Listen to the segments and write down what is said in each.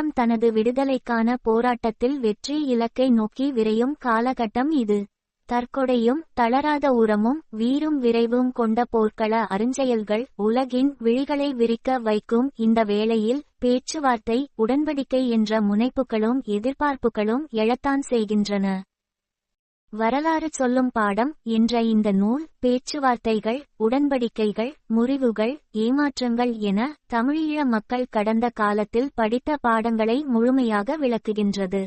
தமிழீழம் தனது விடுதலைக்கான போராட்டத்தில் வெற்றி இலக்கை நோக்கி விரையும் காலகட்டம் இது. தற்கொடையும் தளராத உரமும் வீரும் விரைவும் கொண்ட போர்க்கள அருஞ்செயல்கள் உலகின் விழிகளை விரிக்க வைக்கும் இந்த வேளையில் பேச்சுவார்த்தை, உடன்படிக்கை என்ற முனைப்புகளும் எதிர்பார்ப்புகளும் எழத்தான் செய்கின்றன. வரலாறு சொல்லும் பாடம் என்ற இந்த நூல் பேச்சுவார்த்தைகள், உடன்படிக்கைகள், முறிவுகள், ஏமாற்றங்கள் என தமிழீழ மக்கள் கடந்த காலத்தில் படித்த பாடங்களை முழுமையாக விளக்குகின்றது.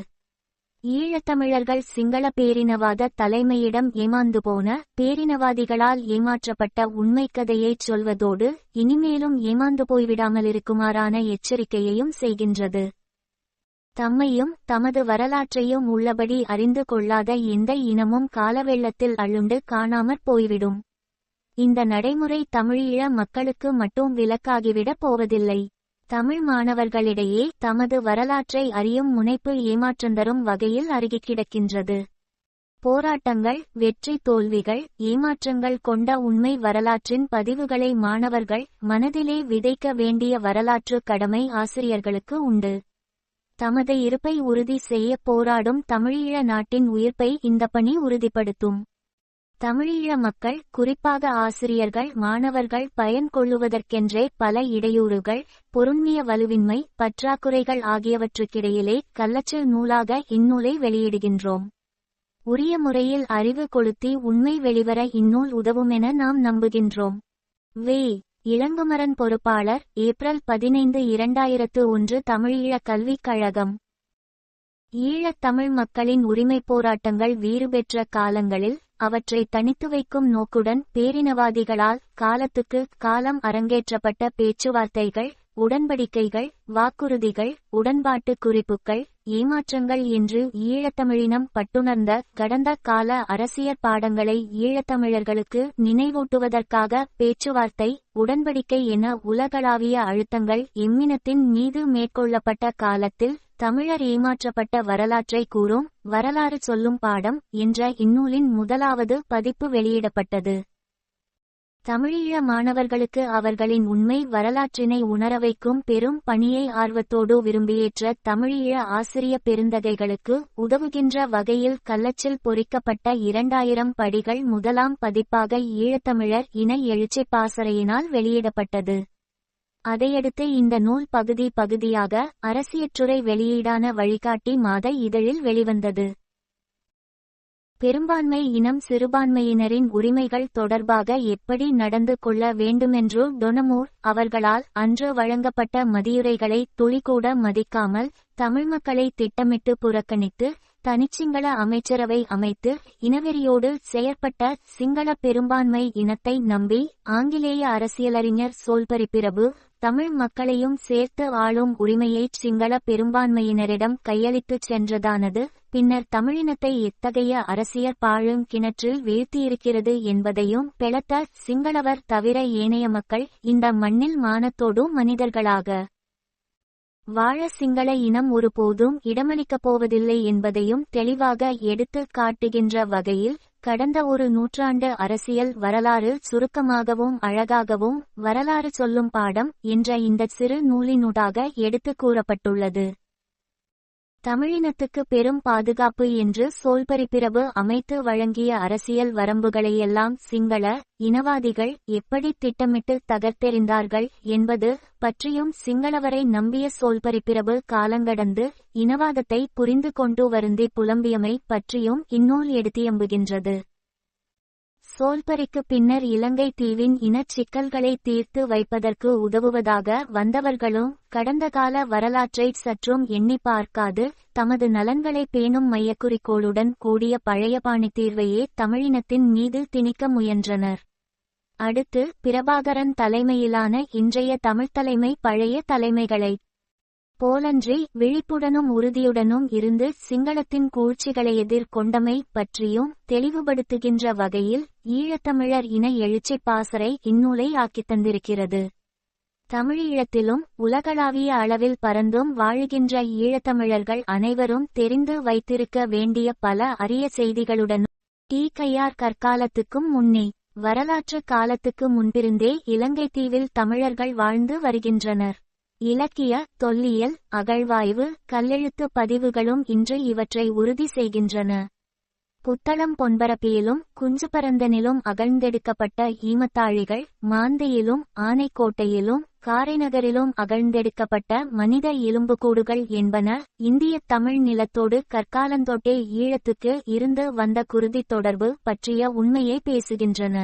ஈழத்தமிழர்கள் சிங்கள பேரினவாத தலைமையிடம் ஏமாந்து போன, பேரினவாதிகளால் ஏமாற்றப்பட்ட உண்மைக்கதையைச் சொல்வதோடு இனிமேலும் ஏமாந்து போய்விடாமலிருக்குமாறான எச்சரிக்கையையும் செய்கின்றது. தம்மையும் தமது வரலாற்றையும் உள்ளபடி அறிந்து கொள்ளாத எந்த இனமும் காலவெள்ளத்தில் அள்ளுண்டு காணாமற் போய்விடும். இந்த நடைமுறை தமிழீழ மக்களுக்கு மட்டும் விலக்காகிவிடப் போவதில்லை. தமிழ் மாணவர்களிடையே தமது வரலாற்றை அறியும் முனைப்பு ஏமாற்றந்தரும் வகையில் அருகிக் கிடக்கின்றது. போராட்டங்கள், வெற்றி தோல்விகள், ஏமாற்றங்கள் கொண்ட உண்மை வரலாற்றின் பதிவுகளை மாணவர்கள் மனதிலே விதைக்க வேண்டிய வரலாற்று கடமை ஆசிரியர்களுக்கு உண்டு. தமது இருப்பை உறுதி செய்ய போராடும் தமிழீழ நாட்டின் உயிர்ப்பை இந்த பணி உறுதிப்படுத்தும். தமிழீழ மக்கள், குறிப்பாக ஆசிரியர்கள், மாணவர்கள் பயன் கொள்ளுவதற்கென்றே பல இடையூறுகள், பொருண்மைய வலுவின்மை, பற்றாக்குறைகள் ஆகியவற்றுக்கிடையிலே கள்ளச்சல் நூலாக இந்நூலை வெளியிடுகின்றோம். உரிய முறையில் அறிவு கொளுத்தி உண்மை வெளிவர இந்நூல் உதவுமென நாம் நம்புகின்றோம். வே. இளங்குமரன், பொறுப்பாளர், ஏப்ரல் 15, 2001, தமிழீழ கல்விக் கழகம். ஈழத் தமிழ் மக்களின் உரிமைப் போராட்டங்கள் வீறுபெற்ற காலங்களில் அவற்றை தனித்து வைக்கும் நோக்குடன் பேரினவாதிகளால் காலத்துக்கு காலம் அரங்கேற்றப்பட்ட பேச்சுவார்த்தைகள், உடன்படிக்கைகள், வாக்குறுதிகள், உடன்பாட்டு குறிப்புகள், ஏமாற்றங்கள் என்று ஈழத்தமிழினம் பட்டுணர்ந்த கடந்த கால அரசியற் பாடங்களை ஈழத்தமிழர்களுக்கு நினைவூட்டுவதற்காக பேச்சுவார்த்தை, உடன்படிக்கை என உலகளாவிய அழுத்தங்கள் எம்மினத்தின் மீது மேற்கொள்ளப்பட்ட காலத்தில் தமிழர் ஏமாற்றப்பட்ட வரலாற்றை கூறும் வரலாறு சொல்லும் பாடம் என்ற இந்நூலின் முதலாவது பதிப்பு வெளியிடப்பட்டது. தமிழீழ மாணவர்களுக்கு அவர்களின் உண்மை வரலாற்றினை உணரவைக்கும் பெரும் பணியை ஆர்வத்தோடு விரும்பியேற்ற தமிழீழ ஆசிரிய பெருந்தகைகளுக்கு உதவுகின்ற வகையில் கள்ளச்சில் பொறிக்கப்பட்ட 2000 படிகள் முதலாம் பதிப்பாக ஈழத்தமிழர் இன எழுச்சிப் பாசறையினால் வெளியிடப்பட்டது. அதையடுத்து இந்த நூல் பகுதி பகுதியாக அரசியற்றுறை வெளியீடான வழிகாட்டி மாத இதழில் வெளிவந்தது. பெரும்பான்மை இனம் சிறுபான்மையினரின் உரிமைகள் தொடர்பாக எப்படி நடந்து கொள்ள வேண்டுமென்று டொனமூர் அவர்களால் அன்று வழங்கப்பட்ட மதியுரைகளை துளிகூட மதிக்காமல் தமிழ் மக்களை திட்டமிட்டு புறக்கணித்து தனிச்சிங்கள அமைச்சரவை அமைத்து இனவெறியோடு செயற்பட்ட சிங்கள பெரும்பான்மை இனத்தை நம்பி ஆங்கிலேய அரசியலறிஞர் சோல்பரிப்பிரபு தமிழ் மக்களையும் சேர்த்து ஆளும் உரிமையைச் சிங்கள பெரும்பான்மையினரிடம் கையளித்துச் சென்றதானது பின்னர் தமிழினத்தை எத்தகைய அரசியற் பாழுங்கிணற்றில் வீழ்த்தியிருக்கிறது என்பதையும் பெலத்த சிங்களவர் தவிர ஏனைய மக்கள் இந்த மண்ணில் மானத்தோடு மனிதர்களாக வாழ சிங்கள இனம் ஒருபோதும் இடமளிக்கப் போவதில்லை என்பதையும் தெளிவாக எடுத்து காட்டுகின்ற வகையில் கடந்த ஒரு நூற்றாண்டு அரசியல் வரலாறு சுருக்கமாகவும் அழகாகவும் வரலாறு சொல்லும் பாடம் என்ற இந்த சிறு நூலினூடாக எடுத்துக் கூறப்பட்டுள்ளது. தமிழினத்துக்கு பெரும் பாதுகாப்பு என்று சோல்பரிப்பிரபு அமைத்து வழங்கிய அரசியல் வரம்புகளையெல்லாம் சிங்கள இனவாதிகள் எப்படி திட்டமிட்டு தகர்த்தெறிந்தார்கள் என்பது பற்றியும் சிங்களவரை நம்பிய சோல்பரிப்பிரபு காலங்கடந்து இனவாதத்தை புரிந்து கொண்டு வருந்தி புலம்பியமை பற்றியும் இந்நூல் எடுத்தியம்புகின்றது. சோல்பரிக்கு பின்னர் இலங்கை தீவின் இனச் சிக்கல்களை தீர்த்து வைப்பதற்கு உதவுவதாக வந்தவர்களும் கடந்த கால வரலாற்றை சற்றும் எண்ணி பார்க்காது தமது நலன்களை பேணும் மையக்குறிக்கோளுடன் கூடிய பழையபாணி தீர்வையே தமிழினத்தின் மீது திணிக்க முயன்றனர். அடுத்து பிரபாகரன் தலைமையிலான இன்றைய தமிழ்த்தலைமை பழைய தலைமைகளை போலன்றி விழிப்புடனும் உறுதியுடனும் இருந்து சிங்களத்தின் கூழ்ச்சிகளை எதிர்கொண்டமை பற்றியும் தெளிவுபடுத்துகின்ற வகையில் ஈழத்தமிழர் இன எழுச்சிப் பாசறை இந்நூலை ஆக்கித் தந்திருக்கிறது. தமிழீழத்திலும் உலகளாவிய அளவில் பரந்தும் வாழுகின்ற ஈழத்தமிழர்கள் அனைவரும் தெரிந்து வைத்திருக்க வேண்டிய பல அரிய செய்திகளுடனும் டி.கையார் கற்காலத்துக்கும் முன்னே வரலாற்று காலத்துக்கு முன்பிருந்தே இலங்கை தீவில் தமிழர்கள் வாழ்ந்து வருகின்றனர். இலக்கிய, தொல்லியல், அகழ்வாய்வு, கல்லெழுத்து பதிவுகளும் இன்று இவற்றை உறுதி செய்கின்றன. புத்தளம் பொன்பரப்பியிலும் குஞ்சுபரந்தனிலும் அகழ்ந்தெடுக்கப்பட்ட ஈமத்தாழிகள், மாந்தையிலும் ஆனைக்கோட்டையிலும் காரைநகரிலும் அகழ்ந்தெடுக்கப்பட்ட மனித எலும்புக்கூடுகள் என்பன இந்தியத் தமிழ் நிலத்தோடு கற்காலந்தொட்டே ஈழத்துக்கு இருந்து வந்த குருதித் தொடர்பு பற்றிய உண்மையை பேசுகின்றன.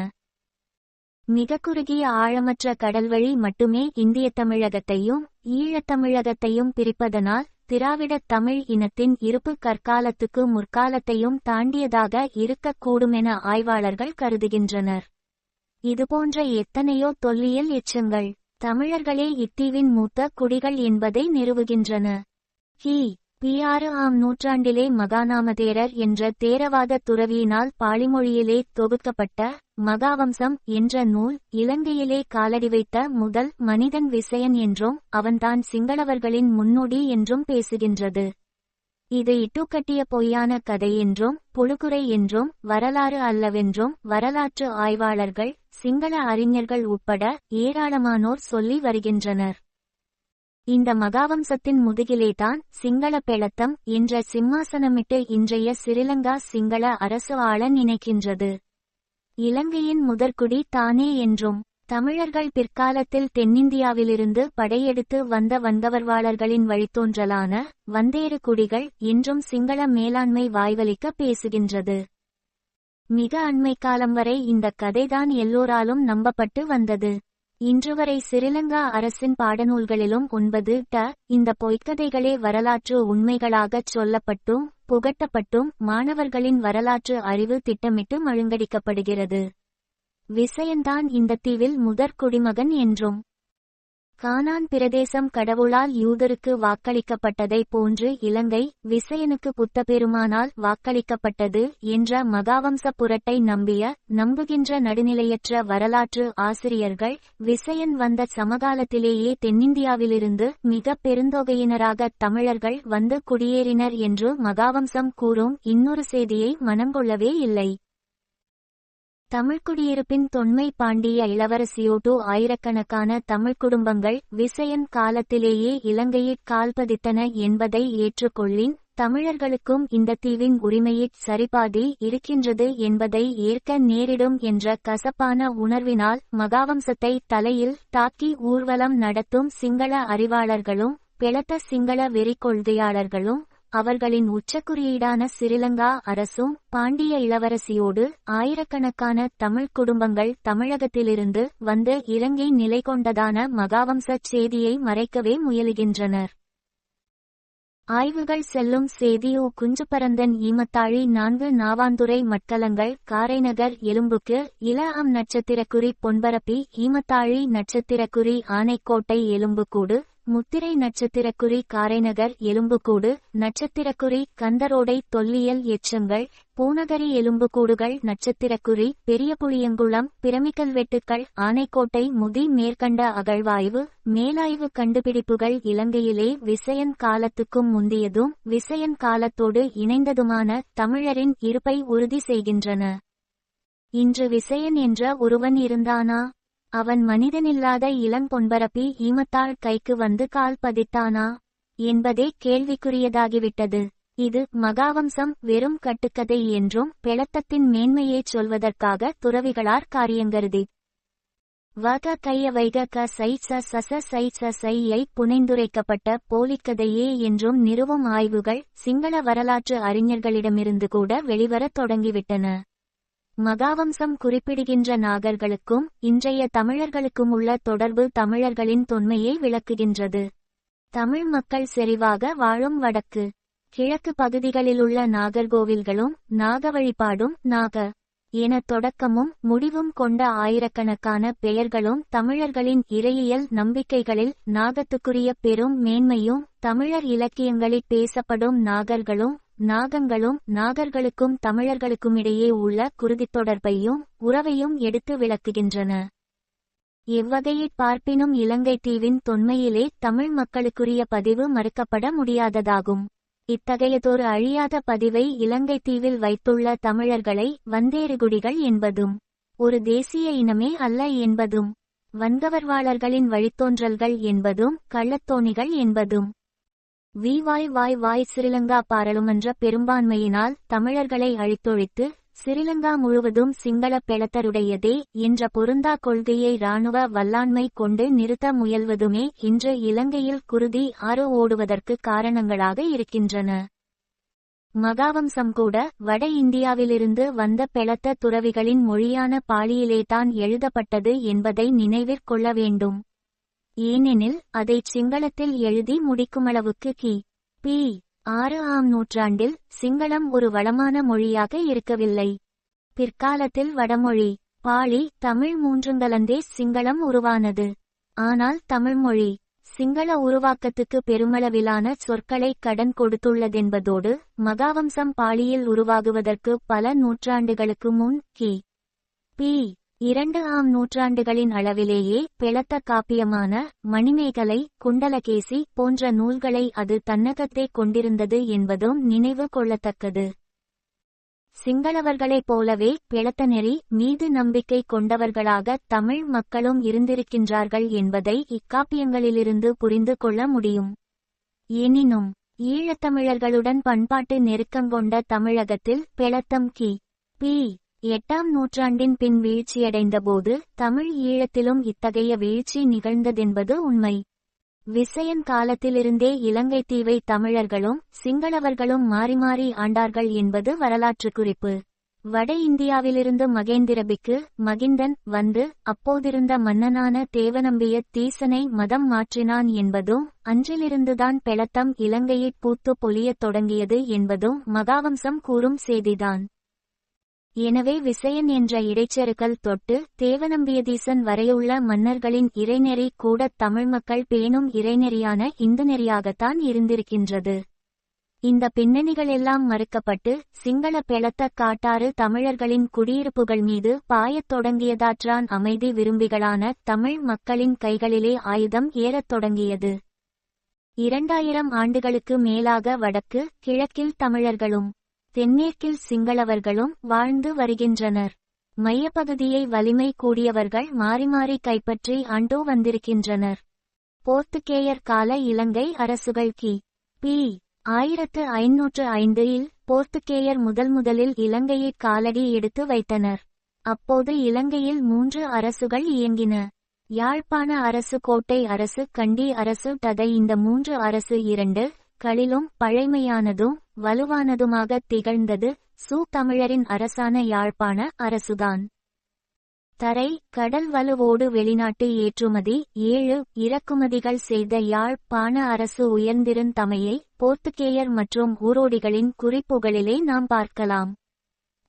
மிக குறுகிய ஆழமற்ற கடல்வழி மட்டுமே இந்தியத் தமிழகத்தையும் ஈழத்தமிழகத்தையும் பிரிப்பதனால் திராவிடத் தமிழ் இனத்தின் இருப்பு கற்காலத்துக்கு முற்காலத்தையும் தாண்டியதாக இருக்கக்கூடுமென ஆய்வாளர்கள் கருதுகின்றனர். இதுபோன்ற எத்தனையோ தொல்லியல் எச்சங்கள் தமிழர்களே இத்தீவின் மூத்த குடிகள் என்பதை நிறுவுகின்றன. கி.பி. 6ஆம் நூற்றாண்டிலே மகாநாமதேரர் என்ற தேரவாத துறவியினால் பாளிமொழியிலே தொகுக்கப்பட்ட மகாவம்சம் என்ற நூல் இலங்கையிலே காலடி வைத்த முதல் மனிதன் விசயன் என்றும் அவன்தான் சிங்களவர்களின் முன்னோடி என்றும் பேசுகின்றது. இது இட்டுக்கட்டிய பொய்யான கதை என்றும் புழுகுரை என்றும் வரலாறு அல்லவென்றும் வரலாற்று ஆய்வாளர்கள் சிங்கள அறிஞர்கள் உட்பட ஏராளமானோர் சொல்லி வருகின்றனர். இந்த மகாவம்சத்தின் முதுகிலேதான் சிங்கள பெளத்தம் என்ற சிம்மாசனமிட்டு இன்றைய சிறிலங்கா சிங்கள அரசு ஆள நினைக்கின்றது. இலங்கையின் முதற்குடி தானே என்றும் தமிழர்கள் பிற்காலத்தில் தென்னிந்தியாவிலிருந்து படையெடுத்து வந்த வந்தவர்வாளர்களின் வழித்தோன்றலான வந்தேறு குடிகள் என்றும் சிங்கள மேலாண்மை வாய்வலிக்க பேசுகின்றது. மிக அண்மை காலம் வரை இந்த கதைதான் எல்லோராலும் நம்பப்பட்டு வந்தது. இன்றுவரை சிறிலங்கா அரசின் பாடநூல்களிலும் 9 இந்த பொய்க்கதைகளே வரலாற்று உண்மைகளாகச் சொல்லப்பட்டும் புகட்டப்பட்டும் மாணவர்களின் வரலாற்று அறிவு திட்டமிட்டு மழுங்கடிக்கப்படுகிறது. விசயன்தான் இந்த தீவில் முதற் குடிமகன் என்றும் கானான் பிரதேசம் கடவுளால் யூதருக்கு வாக்களிக்கப்பட்டதை போன்று இலங்கை விசயனுக்கு புத்தபெருமானால் வாக்களிக்கப்பட்டது என்ற மகாவம்ச புரட்டை நம்புகின்ற நடுநிலையற்ற வரலாற்று ஆசிரியர்கள் விசயன் வந்த சமகாலத்திலேயே தென்னிந்தியாவிலிருந்து மிக பெருந்தொகையினராக தமிழர்கள் வந்து குடியேறினர் என்று மகாவம்சம் கூறும் இன்னொரு செய்தியை மனங்கொள்ளவே இல்லை. தமிழ்குடியிருப்பின் தொன்மை பாண்டிய இளவரசியோடு ஆயிரக்கணக்கான தமிழ் குடும்பங்கள் விசயன் காலத்திலேயே இலங்கையிற் கால்பதித்தன என்பதை ஏற்றுக்கொள்ளின் தமிழர்களுக்கும் இந்த தீவின் உரிமையிற் சரிபாதி இருக்கின்றது என்பதை ஏற்க நேரிடும் என்ற கசப்பான உணர்வினால் மகாவம்சத்தை தலையில் தாக்கி ஊர்வலம் நடத்தும் சிங்கள அறிவாளர்களும் பெளத்த சிங்கள வெறி கொள்கையாளர்களும் அவர்களின் உச்சக்குறியீடான சிறிலங்கா அரசும் பாண்டிய இளவரசியோடு ஆயிரக்கணக்கான தமிழ் குடும்பங்கள் தமிழகத்திலிருந்து வந்து இலங்கை நிலை கொண்டதான மகாவம்சச் செய்தியை மறைக்கவே முயலுகின்றனர். ஆய்வுகள் செல்லும் செய்தியோ குஞ்சுபரந்தன் ஈமத்தாழி 4 நாவாந்துறை மட்கலங்கள் காரைநகர் எலும்புக்கு இள.அம் நட்சத்திரக்குறி பொன்பரப்பி ஈமத்தாழி நட்சத்திரக்குறி ஆனைக்கோட்டை எலும்புக்கூடு முத்திரை நட்சத்திரக்குறி காரைநகர் எலும்புக்கூடு நட்சத்திரக்குறி கந்தரோடை தொல்லியல் எச்சங்கள் பூநகரி எலும்புக்கூடுகள் நட்சத்திரக்குறி பெரிய புளியங்குளம் பிரமிக்கல்வெட்டுக்கள் ஆனைக்கோட்டை முதி மேற்கண்ட அகழ்வாய்வு மேலாய்வு கண்டுபிடிப்புகள் இலங்கையிலே விசயன் காலத்துக்கும் முந்தியதும் விசயன் காலத்தோடு இணைந்ததுமான தமிழரின் இருப்பை உறுதி செய்கின்றன. இன்று விசயன் என்ற ஒருவன் இருந்தானா? அவன் மனிதனில்லாத இளம்பொன்பரப்பி ஈமத்தாள் கைக்கு வந்து கால் பதித்தானா என்பதே கேள்விக்குரியதாகிவிட்டது. இது மகாவம்சம் வெறும் கட்டுக்கதை என்றும் பெளத்தத்தின் மேன்மையைச் சொல்வதற்காக துறவிகளார் காரியங்கருதி வக கைய வைக க சை ச சை புனைந்துரைக்கப்பட்ட போலிக்கதையே என்றும் நிறுவும் ஆய்வுகள் சிங்கள வரலாற்று அறிஞர்களிடமிருந்து கூட வெளிவரத் தொடங்கிவிட்டன. மகாவம்சம் குறிப்பிடுகின்ற நாகர்களுக்கும் இன்றைய தமிழர்களுக்கும் உள்ள தொடர்பு தமிழர்களின் தொன்மையை விளக்குகின்றது. தமிழ் மக்கள் செறிவாக வாழும் வடக்கு கிழக்கு பகுதிகளிலுள்ள நாகர்கோவில்களும் நாக வழிபாடும் நாக என தொடக்கமும் முடிவும் கொண்ட ஆயிரக்கணக்கான பெயர்களும் தமிழர்களின் இறையியல் நம்பிக்கைகளில் நாகத்துக்குரிய பெரும் மேன்மையும் தமிழர் இலக்கியங்களில் பேசப்படும் நாகர்களும் நாகங்களும் நாகர்களுக்கும் தமிழர்களுக்குமிடையே உள்ள குருதித் தொடர்பையும் உறவையும் எடுத்து விளக்குகின்றன. எவ்வகையிற் பார்ப்பினும் இலங்கை தீவின் தொன்மையிலே தமிழ் மக்களுக்குரிய பதிவு மறுக்கப்பட முடியாததாகும். இத்தகையதொரு அழியாத பதிவை இலங்கை தீவில் வைத்துள்ள தமிழர்களை வந்தேறுகுடிகள் என்பதும் ஒரு தேசிய இனமே அல்ல என்பதும் வன்கவர்வாளர்களின் வழித்தோன்றல்கள் என்பதும் கள்ளத்தோணிகள் என்பதும். ஸ்ரீலங்கா பாராளுமன்ற பெரும்பான்மையினால் தமிழர்களை அழித்தொழித்து சிறிலங்கா முழுவதும் சிங்கள பெலத்தருடையதே என்ற பொருந்தா கொள்கையை இராணுவ வல்லாண்மை கொண்டு நிறுத்த முயல்வதுமே இன்று இலங்கையில் குருதி ஆறு ஓடுவதற்கு காரணங்களாக இருக்கின்றன. மகாவம்சம் கூட வட இந்தியாவிலிருந்து வந்த பெலத்த துறவிகளின் மொழியான பாலியிலேதான் எழுதப்பட்டது என்பதை நினைவிற்கொள்ள வேண்டும். ஏனெனில் அதைச் சிங்களத்தில் எழுதி முடிக்குமளவுக்கு கி.பி. 6ஆம் நூற்றாண்டில் சிங்களம் ஒரு வளமான மொழியாக இருக்கவில்லை. பிற்காலத்தில் வடமொழி பாலி தமிழ் மூன்றுங்கலந்தே சிங்களம் உருவானது. ஆனால் தமிழ்மொழி சிங்கள உருவாக்கத்துக்கு பெருமளவிலான சொற்களை கடன் கொடுத்துள்ளதென்பதோடு மகாவம்சம் பாலியில் உருவாகுவதற்கு பல நூற்றாண்டுகளுக்கு முன் கி.பி. 2ஆம் நூற்றாண்டுகளின் அளவிலேயே பெலத்த காப்பியமான மணிமேகலை குண்டலகேசி போன்ற நூல்களை அது தன்னகத்தே கொண்டிருந்தது என்பதும் நினைவு கொள்ளத்தக்கது. சிங்களவர்களைப் போலவே பெலத்த நெறி மீது நம்பிக்கை கொண்டவர்களாக தமிழ் மக்களும் இருந்திருக்கின்றார்கள் என்பதை இக்காப்பியங்களிலிருந்து புரிந்து கொள்ள முடியும். எனினும் ஈழத்தமிழர்களுடன் பண்பாட்டு நெருக்கங்கொண்ட தமிழகத்தில் பெலத்தம் கி.பி. 8ஆம் நூற்றாண்டின் பின் வீழ்ச்சியடைந்தபோது தமிழ் ஈழத்திலும் இத்தகைய வீழ்ச்சி நிகழ்ந்ததென்பது உண்மை. விசயன் காலத்திலிருந்தே இலங்கை தீவை தமிழர்களும் சிங்களவர்களும் மாறி மாறி ஆண்டார்கள் என்பது வரலாற்று குறிப்பு. வட இந்தியாவிலிருந்து மகேந்திரபிக்கு மகிந்தன் வந்து அப்போதிருந்த மன்னனான தேவநம்பிய தீசனை மதம் மாற்றினான் என்பதும் அன்றிலிருந்துதான் பெலத்தம் இலங்கையைப் பூத்து பொலியத் தொடங்கியது என்பதும் மகாவம்சம் கூறும் செய்திதான். எனவே விசயன் என்ற இடைச்செருகல் தொட்டு தேவநம்பியதீசன் வரையுள்ள மன்னர்களின் இறைநெறி கூட தமிழ் மக்கள் பேணும் இறைநெறியான இந்து நெறியாகத்தான் இருந்திருக்கின்றது. இந்த பின்னணிகளெல்லாம் மறுக்கப்பட்டு சிங்கள பெலத்த காட்டாறு தமிழர்களின் குடியிருப்புகள் மீது பாயத் தொடங்கியதாற்றான் அமைதி விரும்பிகளான தமிழ் மக்களின் கைகளிலே ஆயுதம் ஏறத் தொடங்கியது. 2000 ஆண்டுகளுக்கு மேலாக வடக்கு கிழக்கில் தமிழர்களும் தென்மேற்கில் சிங்களவர்களும் வாழ்ந்து வருகின்றனர். மையப்பகுதியை வலிமை கூடியவர்கள் மாறி மாறி கைப்பற்றி ஆண்டோ வந்திருக்கின்றனர். போர்த்துகேயர் கால இலங்கை அரசுகள் கி.பி. 1505 போர்த்துகேயர் முதலில் இலங்கையை காலடி எடுத்து வைத்தனர். அப்போது இலங்கையில் 3 அரசுகள் இயங்கின. யாழ்ப்பாண அரசு, கோட்டை அரசு, கண்டி அரசு. இந்த 3 அரசு 2 களிலும் பழைமையானதும் வலுவானதுமாக திகழ்ந்தது தமிழரின் அரசான யாழ்ப்பாண அரசுதான். தரை கடல் வலுவோடு வெளிநாட்டு ஏற்றுமதி 7 இறக்குமதிகள் செய்த யாழ்ப்பாண அரசு உயர்ந்திருந்தமையை போர்த்துகேயர் மற்றும் ஊரோடிகளின் குறிப்புகளிலே நாம் பார்க்கலாம்.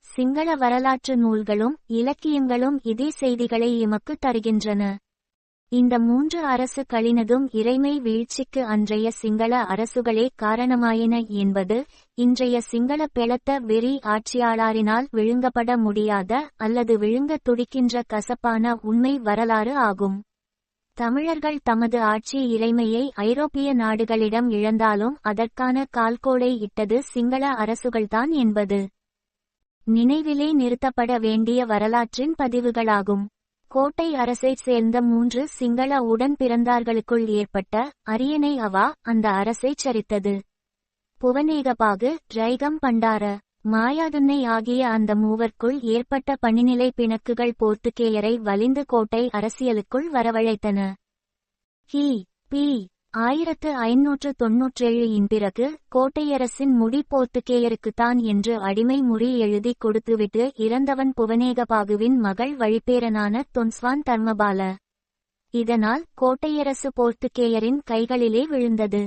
சிங்கள வரலாற்று நூல்களும் இலக்கியங்களும் இதே செய்திகளை எமக்கு தருகின்றன. இந்த 3 அரசு களினதும் இறைமை வீழ்ச்சிக்கு அன்றைய சிங்கள அரசுகளே காரணமாயின என்பது இன்றைய சிங்கள பெலத்த வெறி ஆட்சியாளரினால் விழுங்கப்பட முடியாத அல்லது விழுங்க துடிக்கின்ற கசப்பான உண்மை வரலாறு ஆகும். தமிழர்கள் தமது ஆட்சி இறைமையை ஐரோப்பிய நாடுகளிடம் இழந்தாலும் அதற்கான கால்கோளை இட்டது சிங்கள அரசுகள்தான் என்பது நினைவிலே நிறுத்தப்பட வேண்டிய வரலாற்றின் பதிவுகளாகும். கோட்டை அரசைச் சேர்ந்த 3 சிங்கள உடன் பிறந்தார்களுக்குள் ஏற்பட்ட அரியணை அவா அந்த அரசைச் சரித்தது. புவனேகபாகு, ரைகம் பண்டார, மாயாதுன்னை ஆகிய அந்த மூவர்க்குள் ஏற்பட்ட பணிநிலை பிணக்குகள் போர்த்துகேயரை வலிந்து கோட்டை அரசியலுக்குள் வரவழைத்தன. கி.பி. 1597 பிறகு கோட்டையரசின் முடி போர்த்துகேயருக்குத்தான் என்று அடிமை முறி எழுதி கொடுத்துவிட்டு இறந்தவன் புவனேகபாகுவின் மகள் வழிப்பேரனான தொன்ஸ்வான் தர்மபால. இதனால் கோட்டையரசு போர்த்துகேயரின் கைகளிலே விழுந்தது.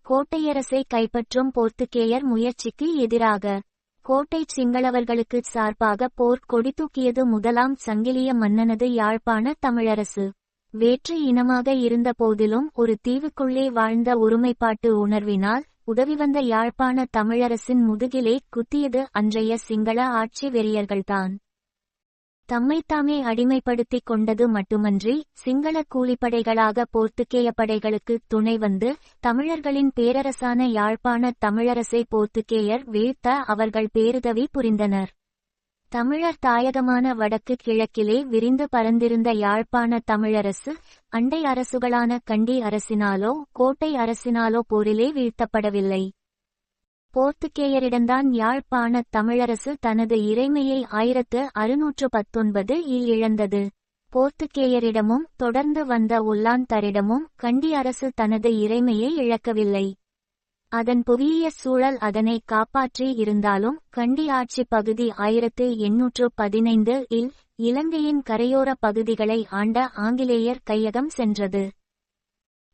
கோட்டையரசை கைப்பற்றும் போர்த்துகேயர் முயற்சிக்கு எதிராக கோட்டை சிங்களவர்களுக்கு சார்பாக போர் கொடி தூக்கியது முதலாம் சங்கிலிய மன்னனது யாழ்ப்பாண தமிழரசு. வேற்று இனமாக இருந்த போதிலும் ஒரு தீவுக்குள்ளே வாழ்ந்த ஒருமைப்பாட்டு உணர்வினால் உதவி வந்த யாழ்ப்பாண தமிழரசின் முதுகிலே குத்தியது அன்றைய சிங்கள ஆட்சி வெறியர்கள்தான். தம்மைத்தாமே அடிமைப்படுத்திக் கொண்டது மட்டுமன்றி சிங்கள கூலிப்படைகளாக போர்த்துகேய படைகளுக்கு துணை வந்து தமிழர்களின் பேரரசான யாழ்ப்பாண தமிழரசை போர்த்துகேயர் வீழ்த்த அவர்கள் பேருதவி புரிந்தனர். தமிழர் தாயகமான வடக்கு கிழக்கிலே விரிந்து பரந்திருந்த யாழ்ப்பாண தமிழரசு அண்டை அரசுகளான கண்டி அரசினாலோ கோட்டை அரசினாலோ போரிலே வீழ்த்தப்படவில்லை. போர்த்துகேயரிடம்தான் யாழ்ப்பாண தமிழரசு தனது இறைமையை 1619 இல் இழந்தது. போர்த்துகேயரிடமும் தொடர்ந்து வந்த ஒல்லாந்தரிடமும் கண்டி அரசு தனது இறைமையை இழக்கவில்லை. அதன் புவியியற் சூழல் அதனை காப்பாற்றி இருந்தாலும் கண்டி ஆட்சி பகுதி 1815 இல் இலங்கையின் கரையோர பகுதிகளை ஆண்ட ஆங்கிலேயர் கையகம் சென்றது.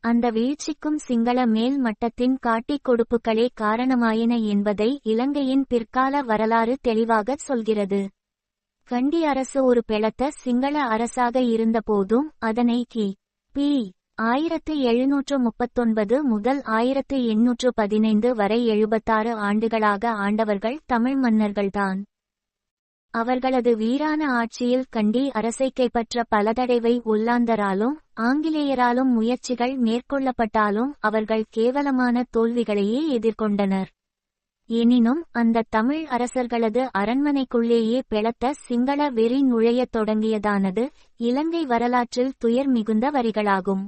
அந்த வீழ்ச்சிக்கும் சிங்கள மேல் மட்டத்தின் காட்டிக் கொடுப்புகளே காரணமாயின என்பதை இலங்கையின் பிற்கால வரலாறு தெளிவாகச் சொல்கிறது. கண்டி அரசு ஒரு பெலத்த சிங்கள அரசாக இருந்தபோதும் அதனை கி.பி. 1739 முதல் 1815 வரை 76 ஆண்டுகளாக ஆண்டவர்கள் தமிழ் மன்னர்கள்தான். அவர்களது வீரான ஆட்சியில் கண்டி அரசை கைப்பற்ற பலதடவை ஒல்லாந்தராலும் ஆங்கிலேயராலும் முயற்சிகள் மேற்கொள்ளப்பட்டாலும் அவர்கள் கேவலமான தோல்விகளையே எதிர்கொண்டனர். எனினும் அந்த தமிழ் அரசர்களது அரண்மனைக்குள்ளேயே பெலத்த சிங்கள வெறி நுழையத் தொடங்கியதானது இலங்கை வரலாற்றில் துயர் மிகுந்த வரிகளாகும்.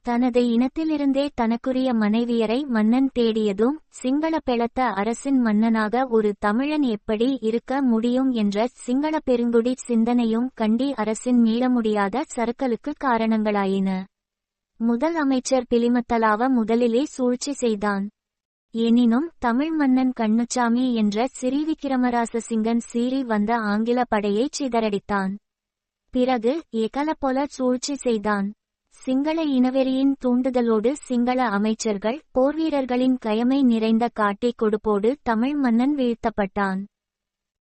தனது இனத்திலிருந்தே தனக்குரிய மனைவியரை மன்னன் தேடியதும் சிங்கள பெலத்த அரசின் மன்னனாக ஒரு தமிழன் எப்படி இருக்க முடியும் என்ற சிங்கள பெருங்குடி சிந்தனையும் கண்டி அரசின் மீள முடியாத சறுக்கலுக்கு காரணங்களாயின. முதல் அமைச்சர் பிலிமத்தலாவ முதலிலே சூழ்ச்சி செய்தான். எனினும் தமிழ் மன்னன் கண்ணுச்சாமி என்ற சிறிவிக்கிரமராசசிங்கன் சீறி வந்த ஆங்கில படையைச் சிதறடித்தான். பிறகு எகலபொல சூழ்ச்சி செய்தான். சிங்கள இனவெறியின் தூண்டுதலோடு சிங்கள அமைச்சர்கள் போர்வீரர்களின் கயமை நிறைந்த காட்டிக் கொடுப்போடு தமிழ் மன்னன் வீழ்த்தப்பட்டான்.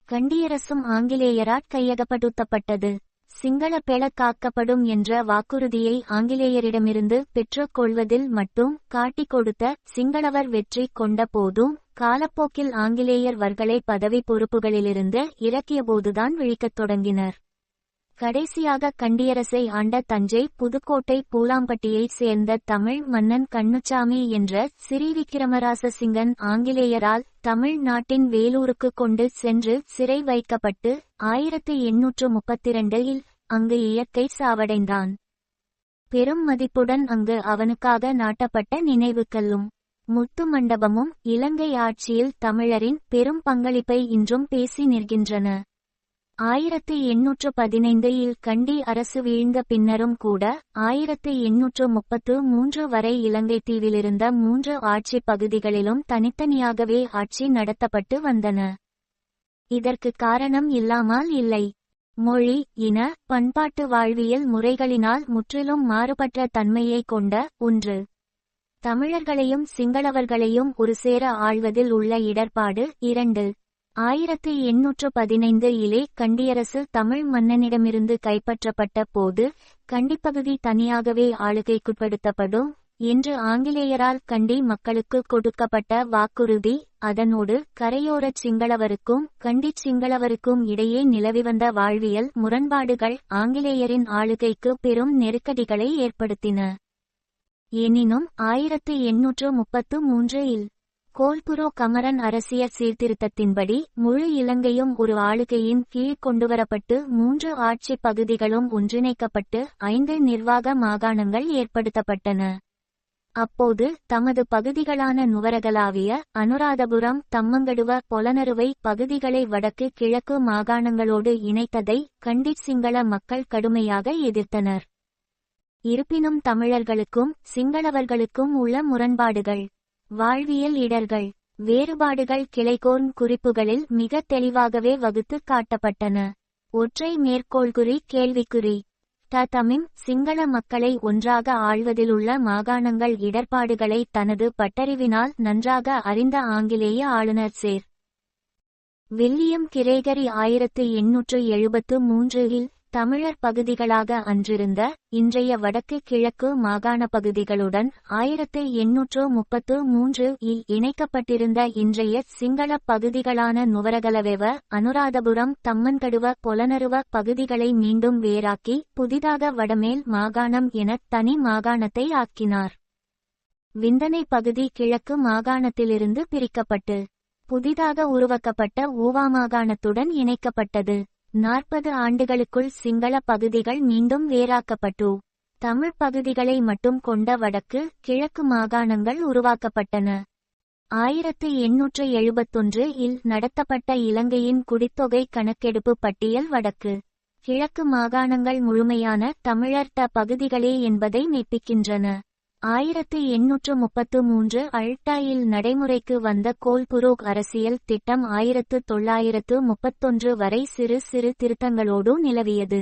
கண்டியரசும் ஆங்கிலேயராற் கையகப்படுத்தப்பட்டது. சிங்கள பெல காக்கப்படும் என்ற வாக்குறுதியை ஆங்கிலேயரிடமிருந்து பெற்றுக் கொள்வதில் மட்டும் காட்டிக் கொடுத்த சிங்களவர் வெற்றி கொண்ட போதும் காலப்போக்கில் ஆங்கிலேயர் வர்களை பதவி பொறுப்புகளிலிருந்து இறக்கியபோதுதான் விழிக்கத் தொடங்கினர். கடைசியாக கண்டியரசை ஆண்ட தஞ்சை புதுக்கோட்டை பூலாம்பட்டியைச் சேர்ந்த தமிழ் மன்னன் கண்ணுச்சாமி என்ற சிறிவிக்கிரமராசசிங்கன் ஆங்கிலேயரால் தமிழ் நாட்டின் வேலூருக்கு கொண்டு சென்று சிறை வைக்கப்பட்டு 1832 இல் அங்கு இயற்கை சாவடைந்தான். பெரும் மதிப்புடன் அங்கு அவனுக்காக நாட்டப்பட்ட நினைவுக்கல்லும் முத்து மண்டபமும் இலங்கை ஆட்சியில் தமிழரின் பெரும் பங்களிப்பை இன்றும் பேசி நிற்கின்றன. 1815 இல் கண்டி அரசு வீழ்ந்த பின்னரும் கூட 1833 வரை இலங்கை தீவிலிருந்த 3 ஆட்சி பகுதிகளிலும் தனித்தனியாகவே ஆட்சி நடத்தப்பட்டு வந்தன. இதற்கு காரணம் இல்லாமல் இல்லை. மொழி, இன, பண்பாட்டு வாழ்வியல் முறைகளினால் முற்றிலும் மாறுபட்ட தன்மையை கொண்ட ஒன்று. தமிழர்களையும் சிங்களவர்களையும் ஒரு சேர ஆள்வதில் உள்ள இடர்பாடு 2. 1815 இலே கண்டியரசு தமிழ் மன்னனிடமிருந்து கைப்பற்றப்பட்ட போது கண்டிப்பகுதி தனியாகவே ஆளுகைக்குட்படுத்தப்படும் என்று ஆங்கிலேயரால் கண்டி மக்களுக்கு கொடுக்கப்பட்ட வாக்குறுதி, அதனோடு கரையோரச் சிங்களவருக்கும் கண்டிச் சிங்களவருக்கும் இடையே நிலவிவந்த வாழ்வியல் முரண்பாடுகள் ஆங்கிலேயரின் ஆளுகைக்கு பெரும் நெருக்கடிகளை ஏற்படுத்தின. எனினும் 1833 இல் கோல்புரோ கமரன் அரசியல் சீர்திருத்தத்தின்படி முழு இலங்கையும் ஒரு ஆளுகையின் கீழ் கொண்டுவரப்பட்டு 3 ஆட்சி பகுதிகளும் ஒன்றிணைக்கப்பட்டு 5 நிர்வாக மாகாணங்கள் ஏற்படுத்தப்பட்டன. அப்போது தமது பகுதிகளான நுவரகலாவிய, அனுராதபுரம், தம்மங்கடுவ, பொலனறுவை பகுதிகளை வடக்கு கிழக்கு மாகாணங்களோடு இணைத்ததை கண்டிச் சிங்கள மக்கள் கடுமையாக எதிர்த்தனர். இருப்பினும் தமிழர்களுக்கும் சிங்களவர்களுக்கும் உள்ள முரண்பாடுகள், வாழ்வியல் இடர்கள், வேறுபாடுகள் கிளைகோர்ன் குறிப்புகளில் மிக தெளிவாகவே வகுத்து காட்டப்பட்டன. ஒற்றை மேற்கோள்குறி கேள்விக்குறி. தமிழ் சிங்கள மக்களை ஒன்றாக ஆள்வதிலுள்ள மாகாணங்கள் இடர்பாடுகளை தனது பட்டறிவினால் நன்றாக அறிந்த ஆங்கிலேய ஆளுநர் சேர் வில்லியம் கிரேகரி 1873 இல் தமிழர் பகுதிகளாக அன்றிருந்த இன்றைய வடக்கு கிழக்கு மாகாண பகுதிகளுடன் 1833 இல் இணைக்கப்பட்டிருந்த இன்றைய சிங்கள பகுதிகளான நுவரகலவெவ, அனுராதபுரம், தம்மன்கடுவ, பொலனறுவ பகுதிகளை மீண்டும் வேறாக்கி புதிதாக வடமேல் மாகாணம் என தனி மாகாணத்தை ஆக்கினார். விந்தனை பகுதி கிழக்கு மாகாணத்திலிருந்து பிரிக்கப்பட்டு புதிதாக உருவாக்கப்பட்ட ஊவா மாகாணத்துடன் இணைக்கப்பட்டது. 40 ஆண்டுகளுக்குள் சிங்கள பகுதிகள் மீண்டும் வேறாக்கப்பட்டு தமிழ் பகுதிகளை மட்டும் கொண்ட வடக்கு கிழக்கு மாகாணங்கள் உருவாக்கப்பட்டன. 1871 இல் நடத்தப்பட்ட இலங்கையின் குடித்தொகை கணக்கெடுப்பு பட்டியல் வடக்கு கிழக்கு மாகாணங்கள் முழுமையான தமிழர் பகுதிகளே என்பதை மெய்ப்பிக்கின்றன. 1833 அல்டாயில் நடைமுறைக்கு வந்த கோல்புரூக் அரசியல் திட்டம் 1931 வரை சிறு சிறு திருத்தங்களோடு நிலவியது.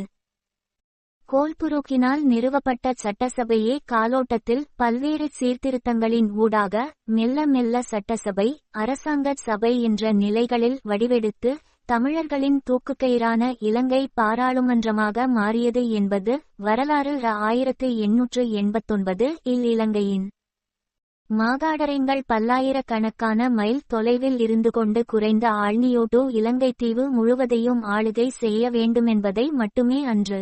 கோல்புரூக்கினால் நிறுவப்பட்ட சட்டசபையே காலோட்டத்தில் பல்வேறு சீர்திருத்தங்களின் ஊடாக மெல்ல மெல்ல சட்டசபை அரசாங்க சபை என்ற நிலைகளில் வடிவெடுத்து தமிழர்களின் தூக்குக்கயிறான இலங்கை பாராளுமன்றமாக மாறியது என்பது வரலாறு. 1889 இல் இலங்கையின் மாகாணங்கள் பல்லாயிரக்கணக்கான மைல் தொலைவில் இருந்து கொண்டு குறைந்த ஆழ்நியோடு இலங்கை தீவு முழுவதையும் ஆளுகை செய்ய வேண்டுமென்பதை மட்டுமே அன்று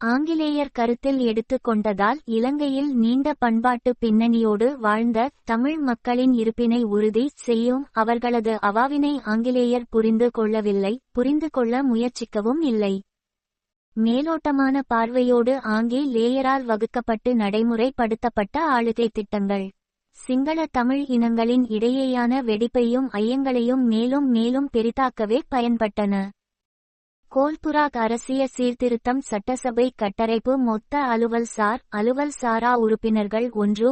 ஆங்கிலேயர் கருத்தில் எடுத்து கொண்டதால் இலங்கையில் நீண்ட பண்பாட்டு பின்னணியோடு வாழ்ந்த தமிழ் மக்களின் இருப்பினை உறுதி செய்யும் அவர்களது அவாவினை ஆங்கிலேயர் புரிந்து கொள்ளவில்லை, புரிந்து கொள்ள முயற்சிக்கவும் இல்லை. மேலோட்டமான பார்வையோடு ஆங்கிலேயரால் வகுக்கப்பட்டு நடைமுறைப்படுத்தப்பட்ட ஆளுகை திட்டங்கள் சிங்கள தமிழ் இனங்களின் இடையேயான வெடிப்பையும் ஐயங்களையும் மேலும் மேலும் பெரிதாக்கவே பயன்பட்டன. கோல்புராக் அரசிய சீர்திருத்தம் சட்டசபை கட்டமைப்பு மொத்த அலுவல் சாரா உறுப்பினர்கள் 1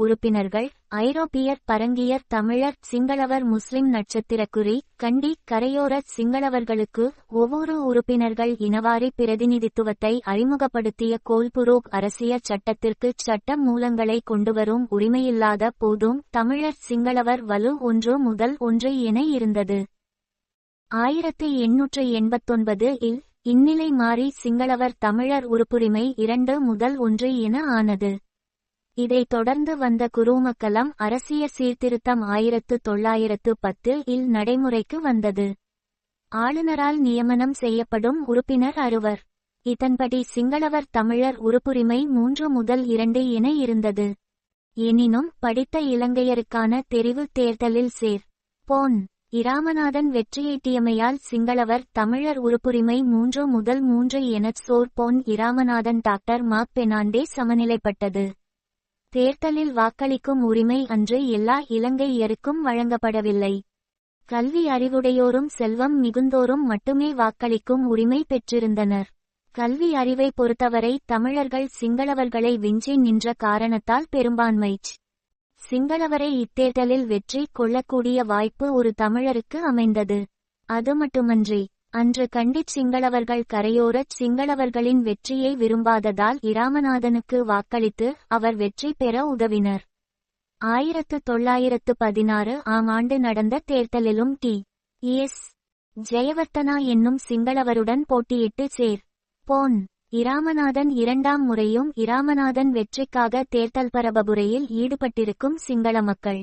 உறுப்பினர்கள் ஐரோப்பியர் பரங்கியர் தமிழர் சிங்களவர் முஸ்லிம் நட்சத்திரக்குறி கண்டி கரையோர சிங்களவர்களுக்கு ஒவ்வொரு உறுப்பினர்கள் இனவாரி பிரதிநிதித்துவத்தை அறிமுகப்படுத்திய கோல்புரூக் அரசிய சட்டத்திற்கு சட்ட மூலங்களை கொண்டுவரும் உரிமையில்லாத போதும் தமிழர் சிங்களவர் வலு 1 முதல் 1 என இருந்தது. 1889 இல் இந்நிலை மாறி சிங்களவர் தமிழர் உறுப்புரிமை 2 முதல் 1 என ஆனது. இதைத் தொடர்ந்து வந்த குருமக்கலம் அரசிய சீர்திருத்தம் 1910 இல் நடைமுறைக்கு வந்தது. ஆளுநரால் நியமனம் செய்யப்படும் உறுப்பினர் 6. இதன்படி சிங்களவர் தமிழர் உறுப்புரிமை 3 முதல் 2 என இருந்தது. எனினும் படித்த இலங்கையருக்கான தெரிவு தேர்தலில் பொன் இராமநாதன் வெற்றியீட்டியமையால் சிங்களவர் தமிழர் உறுப்புரிமை 3 முதல் 3 எனச் பொன் இராமநாதன் டாக்டர் மாக் பெர்னாண்டே சமநிலைப்பட்டது. தேர்தலில் வாக்களிக்கும் உரிமை அன்று எல்லா இலங்கையருக்கும் வழங்கப்படவில்லை. கல்வி அறிவுடையோரும் செல்வம் மிகுந்தோரும் மட்டுமே வாக்களிக்கும் உரிமை பெற்றிருந்தனர். கல்வி அறிவை பொறுத்தவரை தமிழர்கள் சிங்களவர்களை விஞ்சி நின்ற காரணத்தால் பெரும்பான்மை சிங்களவரை இத்தேர்தலில் வெற்றி கொள்ளக்கூடிய வாய்ப்பு ஒரு தமிழருக்கு அமைந்தது. அது மட்டுமன்றி அன்று கண்டிச் சிங்களவர்கள் கரையோரச் சிங்களவர்களின் வெற்றியை விரும்பாததால் இராமநாதனுக்கு வாக்களித்து அவர் வெற்றி பெற உதவினர். 1916 ஆம் ஆண்டு நடந்த தேர்தலிலும் எஸ். ஜெயவர்த்தனா என்னும் சிங்களவருடன் போட்டியிட்டு பொன் இராமநாதன் 2ஆம் முறையும் இராமநாதன் வெற்றிக்காக தேர்தல் பரபுரையில் ஈடுபட்டிருக்கும் சிங்கள மக்கள்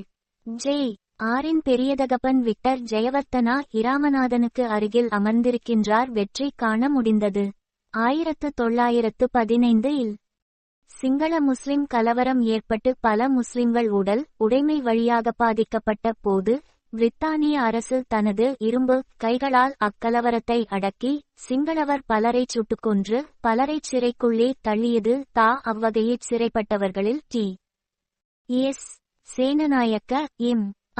ஆரின் பெரியதகப்பன் விக்டர் ஜெயவர்த்தனா இராமநாதனுக்கு அருகில் அமர்ந்திருக்கின்றார். வெற்றி காண முடிந்தது. 1915 இல் சிங்கள முஸ்லிம் கலவரம் ஏற்பட்டு பல முஸ்லிம்கள் உடைமை வழியாக பாதிக்கப்பட்ட போது பிரித்தானிய அரசு தனது இரும்பு கைகளால் அக்கலவரத்தை அடக்கி சிங்களவர் பலரை சுட்டுக்கொன்று பலரைச் சிறைக்குள்ளே தள்ளியது. அவ்வகையில் சிறைப்பட்டவர்களில் S. Senanayake,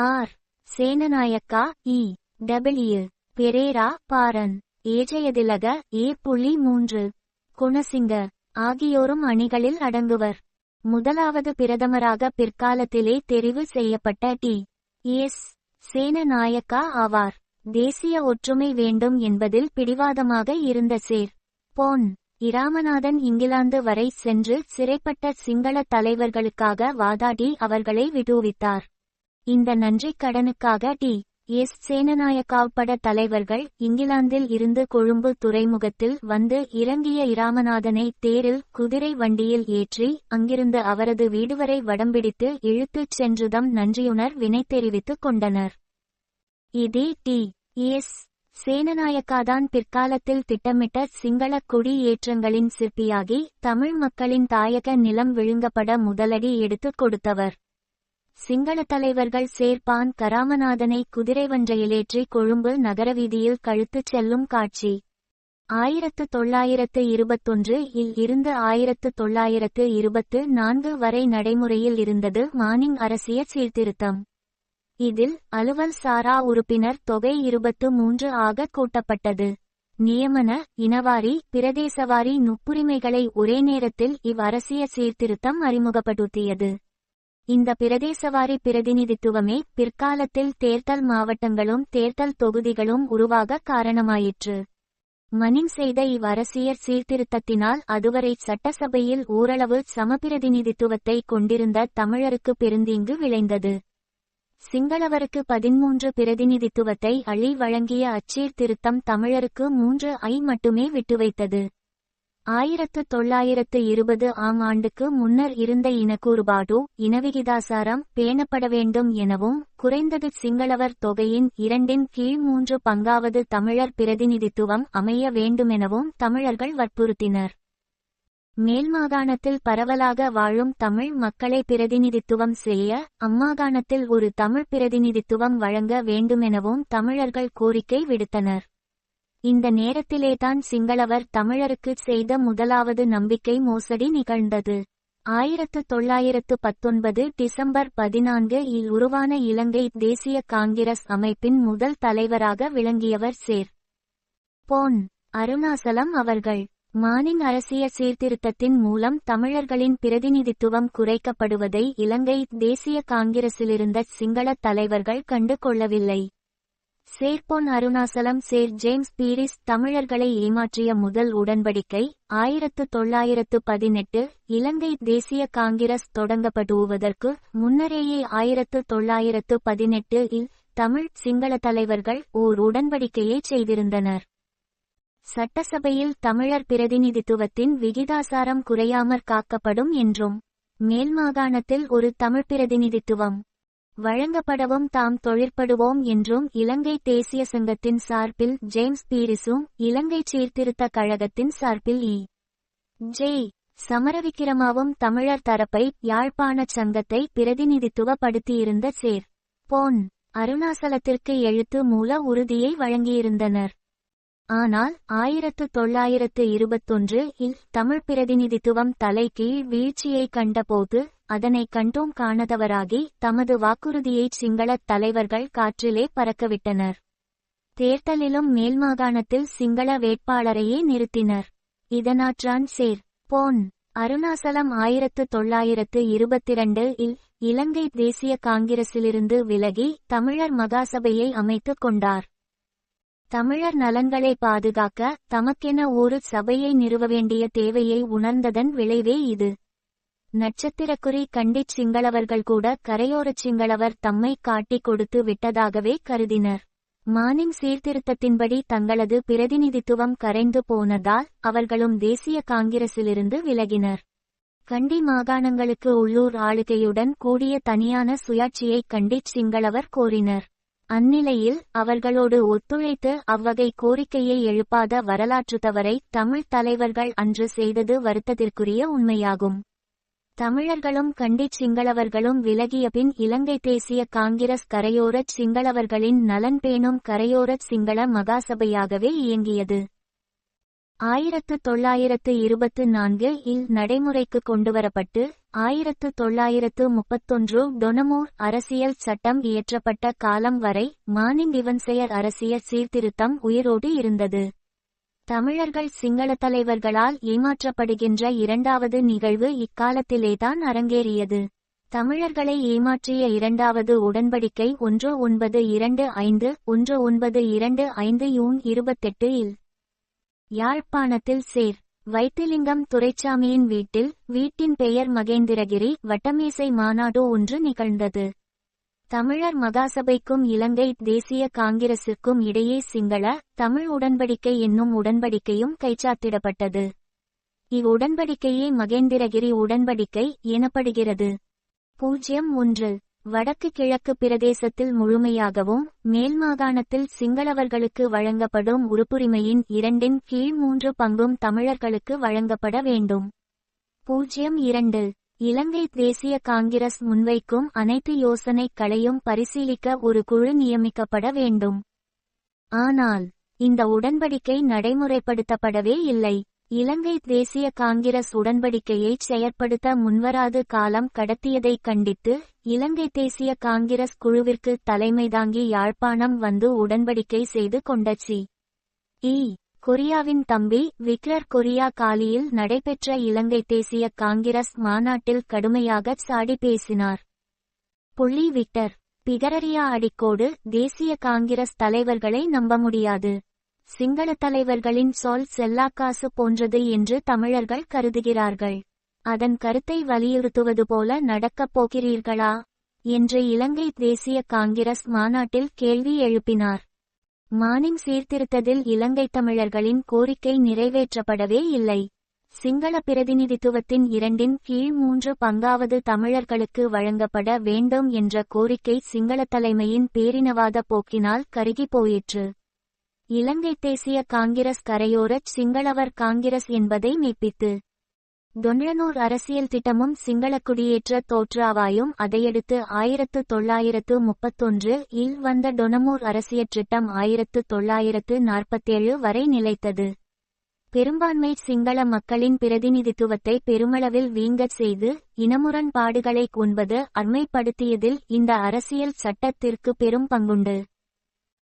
R. Senanayake, W. Perera பாரன், ஏஜயதிலக, ஏ.3. குணசிங்க ஆகியோரும் அணிகளில் அடங்குவர். முதலாவது பிரதமராக பிற்காலத்திலே தெரிவு செய்யப்பட்ட எஸ். சேனநாயக்கா ஆவார். தேசிய ஒற்றுமை வேண்டும் என்பதில் பிடிவாதமாக இருந்த பொன் இராமநாதன் இங்கிலாந்து வரை சென்று சிறைப்பட்ட சிங்கள தலைவர்களுக்காக வாதாடி அவர்களை விடுவித்தார். இந்த நன்றிக் கடனுக்காக எஸ். சேனநாயக்கா உட்பட தலைவர்கள் இங்கிலாந்தில் இருந்து கொழும்பு துறைமுகத்தில் வந்து இறங்கிய இராமநாதனை தேரில் குதிரை வண்டியில் ஏற்றி அங்கிருந்து அவரது வீடுவரை வடம்பிடித்து இழுத்துச் சென்றுதம் நன்றியுணர் வினை தெரிவித்துக் கொண்டனர். இதே எஸ். சேனநாயக்காதான் பிற்காலத்தில் திட்டமிட்ட சிங்கள குடி ஏற்றங்களின் சிற்பியாகி தமிழ் மக்களின் தாயக நிலம் விழுங்கப்பட முதலடி எடுத்துக் கொடுத்தவர். சிங்கள தலைவர்கள் சேர்ப்பான் கராமநாதனை குதிரைவன்றையிலேற்றி கொழும்பு நகரவீதியில் கழுத்துச் செல்லும் காட்சி 1921 இல் இருந்து 1924 வரை நடைமுறையில் இருந்தது மானிங் அரசியல் சீர்திருத்தம். இதில் அலுவல் சாரா உறுப்பினர் தொகை 23 ஆக கூட்டப்பட்டது. நியமன, இனவாரி, பிரதேசவாரி நுப்புரிமைகளை ஒரே நேரத்தில் அரசியல் சீர்திருத்தம் அறிமுகப்படுத்தியது. இந்த பிரதேசவாரி பிரதிநிதித்துவமே பிற்காலத்தில் தேர்தல் மாவட்டங்களும் தேர்தல் தொகுதிகளும் உருவாக காரணமாயிற்று. மனிங் செய்த அரசியல் சீர்திருத்தத்தினால் அதுவரை சட்டசபையில் ஓரளவு சமபிரதிநிதித்துவத்தை கொண்டிருந்த தமிழருக்கு பெருந்தீங்கு விளைந்தது. சிங்களவருக்கு 13 பிரதிநிதித்துவத்தை அள்ளி வழங்கிய அச்சீர்திருத்தம் தமிழருக்கு 3 மட்டுமே விட்டுவைத்தது. 1920 ஆம் ஆண்டுக்கு முன்னர் இருந்த இனக்கூறுபாடு, இனவிகிதாசாரம் பேணப்பட வேண்டும் எனவும், குறைந்தது சிங்களவர் தொகையின் 2/3 பங்காவது தமிழர் பிரதிநிதித்துவம் அமைய வேண்டுமெனவும் தமிழர்கள் வற்புறுத்தினர். மேல்மாகாணத்தில் பரவலாக வாழும் தமிழ் மக்களை பிரதிநிதித்துவம் செய்ய அம்மாகாணத்தில் ஒரு தமிழ் பிரதிநிதித்துவம் வழங்க வேண்டுமெனவும் தமிழர்கள் கோரிக்கை விடுத்தனர். இந்த நேரத்திலேதான் சிங்களவர் தமிழருக்கு செய்த முதலாவது நம்பிக்கை மோசடி நிகழ்ந்தது. 1919 டிசம்பர் 14 இல் உருவான இலங்கை தேசிய காங்கிரஸ் அமைப்பின் முதல் தலைவராக விளங்கியவர் சேர். பொன். அருணாசலம் அவர்கள். மானிங் அரசியல் சீர்திருத்தத்தின் மூலம் தமிழர்களின் பிரதிநிதித்துவம் குறைக்கப்படுவதை இலங்கை தேசிய காங்கிரசிலிருந்த சிங்கள தலைவர்கள் கண்டு கொள்ளவில்லை. சேர் பொன் அருணாசலம் சேர் ஜேம்ஸ் பீரிஸ் தமிழர்களை ஏமாற்றிய முதல் உடன்படிக்கை 1918 இலங்கை தேசிய காங்கிரஸ் தொடங்கப்படுவதற்கு முன்னரேயே 1918 இல் தமிழ் சிங்கள தலைவர்கள் ஓர் உடன்படிக்கையை செய்திருந்தனர். சட்டசபையில் தமிழர் பிரதிநிதித்துவத்தின் விகிதாசாரம் குறையாமற் காக்கப்படும் என்றும், மேல்மாகாணத்தில் ஒரு தமிழ் பிரதிநிதித்துவம் வழங்கப்படவும் தாம் தொழிற்படுவோம் என்றும் இலங்கை தேசிய சங்கத்தின் சார்பில் ஜேம்ஸ் பீரிஸும் இலங்கை சீர்திருத்த கழகத்தின் சார்பில் ஜே. சமரவிக்கிரமாவும் தமிழர் தரப்பை யாழ்ப்பாண சங்கத்தை பிரதிநிதித்துவப்படுத்தியிருந்த சேர். பொன். அருணாசலத்திற்கு எழுத்து மூல உறுதியை வழங்கியிருந்தனர். ஆனால் 1921 இல் தமிழ் பிரதிநிதித்துவம் தலைகீழ் வீழ்ச்சியை கண்டபோது அதனை கண்டும் காணாதவராகி தமது வாக்குறுதியை சிங்களத் தலைவர்கள் காற்றிலே பறக்கவிட்டனர். தேர்தலிலும் மேல்மாகாணத்தில் சிங்கள வேட்பாளரையே நிறுத்தினர். இதனாற்றான் சேர். பொன். அருணாசலம் 1922 இல் இலங்கை தேசிய காங்கிரசிலிருந்து விலகி தமிழர் மகாசபையை அமைத்துக் கொண்டார். தமிழர் நலன்களை பாதுகாக்க தமக்கென ஒரு சபையை நிறுவ வேண்டிய தேவையை உணர்ந்ததன் விளைவே இது. நட்சத்திரக்குறி கண்டிச் சிங்களவர்கள் கூட கரையோரச் சிங்களவர் தம்மை காட்டிக் கொடுத்து விட்டதாகவே கருதினர். மானிங் சீர்திருத்தத்தின்படி தங்களது பிரதிநிதித்துவம் கரைந்து போனதால் அவர்களும் தேசிய காங்கிரசிலிருந்து விலகினர். கண்டி மாகாணங்களுக்கு உள்ளூர் ஆளுகையுடன் கூடிய தனியான சுயாட்சியை கண்டிச் சிங்களவர் கோரினர். அந்நிலையில் அவர்களோடு ஒத்துழைத்து அவ்வகை கோரிக்கையை எழுப்பாத வரலாற்றுத்தவரை தமிழ் தலைவர்கள் அன்று செய்தது வருத்தத்திற்குரிய உண்மையாகும். தமிழர்களும் கண்டிச் சிங்களவர்களும் விலகியபின் இலங்கை தேசிய காங்கிரஸ் கரையோரச் சிங்களவர்களின் நலன் பேணும் கரையோரச் சிங்கள மகாசபையாகவே இயங்கியது. 1924 இல் நடைமுறைக்கு கொண்டுவரப்பட்டு 1931 டொனமூர் அரசியல் சட்டம் இயற்றப்பட்ட காலம் வரை மானிங் இவன்செயர் அரசியல் சீர்திருத்தம் உயிரோடு இருந்தது. தமிழர்கள் சிங்கள தலைவர்களால் ஏமாற்றப்படுகின்ற இரண்டாவது நிகழ்வு இக்காலத்திலேதான் அரங்கேறியது. தமிழர்களை ஏமாற்றிய இரண்டாவது உடன்படிக்கை 1925 ஜூன் 28 இல் யாழ்ப்பாணத்தில் சேர். வைத்திலிங்கம் துரைச்சாமியின் வீட்டின் பெயர் மகேந்திரகிரி வட்டமேசை மாநாடு ஒன்று நிகழ்ந்தது. தமிழர் மகாசபைக்கும் இலங்கை தேசிய காங்கிரசுக்கும் இடையே சிங்கள தமிழ் உடன்படிக்கை என்னும் உடன்படிக்கையும் கைச்சாத்திடப்பட்டது. இவ்வுடன்படிக்கையே மகேந்திரகிரி உடன்படிக்கை எனப்படுகிறது. 01 வடக்கு கிழக்கு பிரதேசத்தில் முழுமையாகவும் மேல்மாகாணத்தில் சிங்களவர்களுக்கு வழங்கப்படும் உறுப்புரிமையின் 2/3 பங்கும் தமிழர்களுக்கு வழங்கப்பட வேண்டும். 02 இலங்கை தேசிய காங்கிரஸ் முன்வைக்கும் அனைத்து யோசனைகளையும் பரிசீலிக்க ஒரு குழு நியமிக்கப்பட வேண்டும். ஆனால் இந்த உடன்படிக்கை நடைமுறைப்படுத்தப்படவே இல்லை. இலங்கை தேசிய காங்கிரஸ் உடன்படிக்கையை செயற்படுத்த முன்வராது காலம் கடத்தியதைக் கண்டித்து இலங்கை தேசிய காங்கிரஸ் குழுவிற்கு தலைமை தாங்கி யாழ்ப்பாணம் வந்து உடன்படிக்கை செய்து கொண்ட சி.இ. கொரியாவின் தம்பி விக்டர் கொரியா காலியில் நடைபெற்ற இலங்கை தேசிய காங்கிரஸ் மாநாட்டில் கடுமையாகச் சாடி பேசினார். விக்டர் பிகரரியா அடிக்கோடு தேசிய காங்கிரஸ் தலைவர்களை நம்ப முடியாது. சிங்கள தலைவர்களின் சொல் செல்லாக்காசு போன்றது என்று தமிழர்கள் கருதுகிறார்கள். அதன் கருத்தை வலியுறுத்துவது போல நடக்கப் போகிறீர்களா என்று இலங்கை தேசிய காங்கிரஸ் மாநாட்டில் கேள்வி எழுப்பினார். மானிங் சீர்திருத்தத்தில் இலங்கை தமிழர்களின் கோரிக்கை நிறைவேற்றப்படவே இல்லை. சிங்கள பிரதிநிதித்துவத்தின் 2/3 பங்காவது தமிழர்களுக்கு வழங்கப்பட வேண்டும் என்ற கோரிக்கை சிங்கள தலைமையின் பேரினவாத போக்கினால் கருகி போயிற்று. இலங்கை தேசிய காங்கிரஸ் கரையோரச் சிங்களவர் காங்கிரஸ் என்பதை மெய்ப்பித்து தொண்டனூர் அரசியல் திட்டமும் சிங்கள குடியேற்ற தோற்றாவாயும் அதையடுத்து 1931 வந்த டொனமூர் அரசியல் திட்டம் 1947 வரை நிலைத்தது. பெரும்பான்மை சிங்கள மக்களின் பிரதிநிதித்துவத்தை பெருமளவில் வீங்கச் செய்து இனமுரண்பாடுகளை உண்பது அர்மைப்படுத்தியதில் இந்த அரசியல் சட்டத்திற்கு பெரும் பங்குண்டு.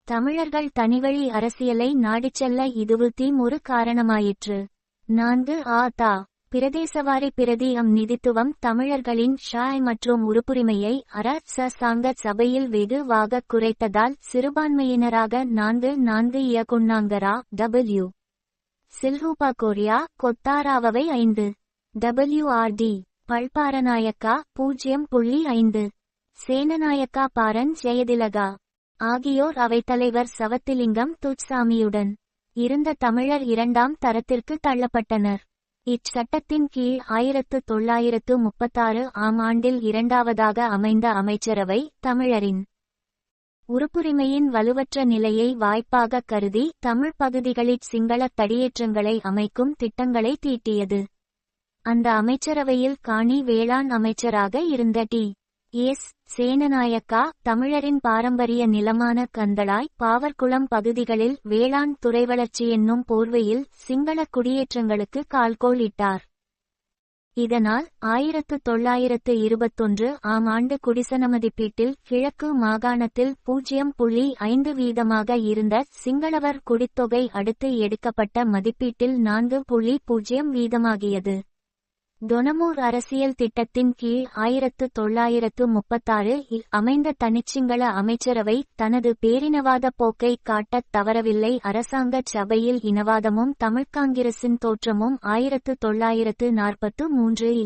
தமிழர்கள் தனிவழி அரசியலை நாடிச்செல்ல இதுவும் ஒரு காரணமாயிற்று. 4 பிரதேசவாரி பிரதியம் நிதித்துவம் தமிழர்களின் ஷாய் மற்றும் உறுப்புரிமையை அரசாங்க சபையில் வெகுவாக குறைத்ததால் சிறுபான்மையினராக 4 இயக்குன்னாங்கரா டபிள்யூ சில்ரூபா கொரியா கொத்தாராவை 5 WRD பல்பாரநாயக்கா 0.5 சேனநாயக்கா பாரன் ஜெயதிலகா ஆகியோர் அவைத்தலைவர் சவத்திலிங்கம் துட்சாமியுடன் இருந்த தமிழர் 2ஆம் தரத்திற்கு தள்ளப்பட்டனர். இச்சட்டத்தின் கீழ் 1936 ஆண்டில் இரண்டாவதாக அமைந்த அமைச்சரவை தமிழரின் உறுப்புரிமையின் வலுவற்ற நிலையை வாய்ப்பாக கருதி தமிழ் பகுதிகளில் சிங்கள தடியேற்றங்களை அமைக்கும் திட்டங்களை தீட்டியது. அந்த அமைச்சரவையில் காணி வேளாண் அமைச்சராக இருந்த டி.எஸ். சேனநாயக்கா தமிழரின் பாரம்பரிய நிலமான கந்தளாய் பாவற்குளம் பகுதிகளில் வேளாண் துறை வளர்ச்சி என்னும் போர்வையில் சிங்கள குடியேற்றங்களுக்கு கால்கோள் இட்டார். இதனால் 1921 ஆண்டு குடிசன மதிப்பீட்டில் கிழக்கு மாகாணத்தில் 0.5% இருந்த சிங்களவர் குடித்தொகை அடுத்து எடுக்கப்பட்ட மதிப்பீட்டில் 4.0% டொனமூர் அரசியல் திட்டத்தின் கீழ் 1936 அமைந்த தனிச்சிங்கள அமைச்சரவை தனது பேரினவாத போக்கை காட்டத் தவறவில்லை. அரசாங்க சபையில் இனவாதமும் தமிழ்காங்கிரசின் தோற்றமும் 1943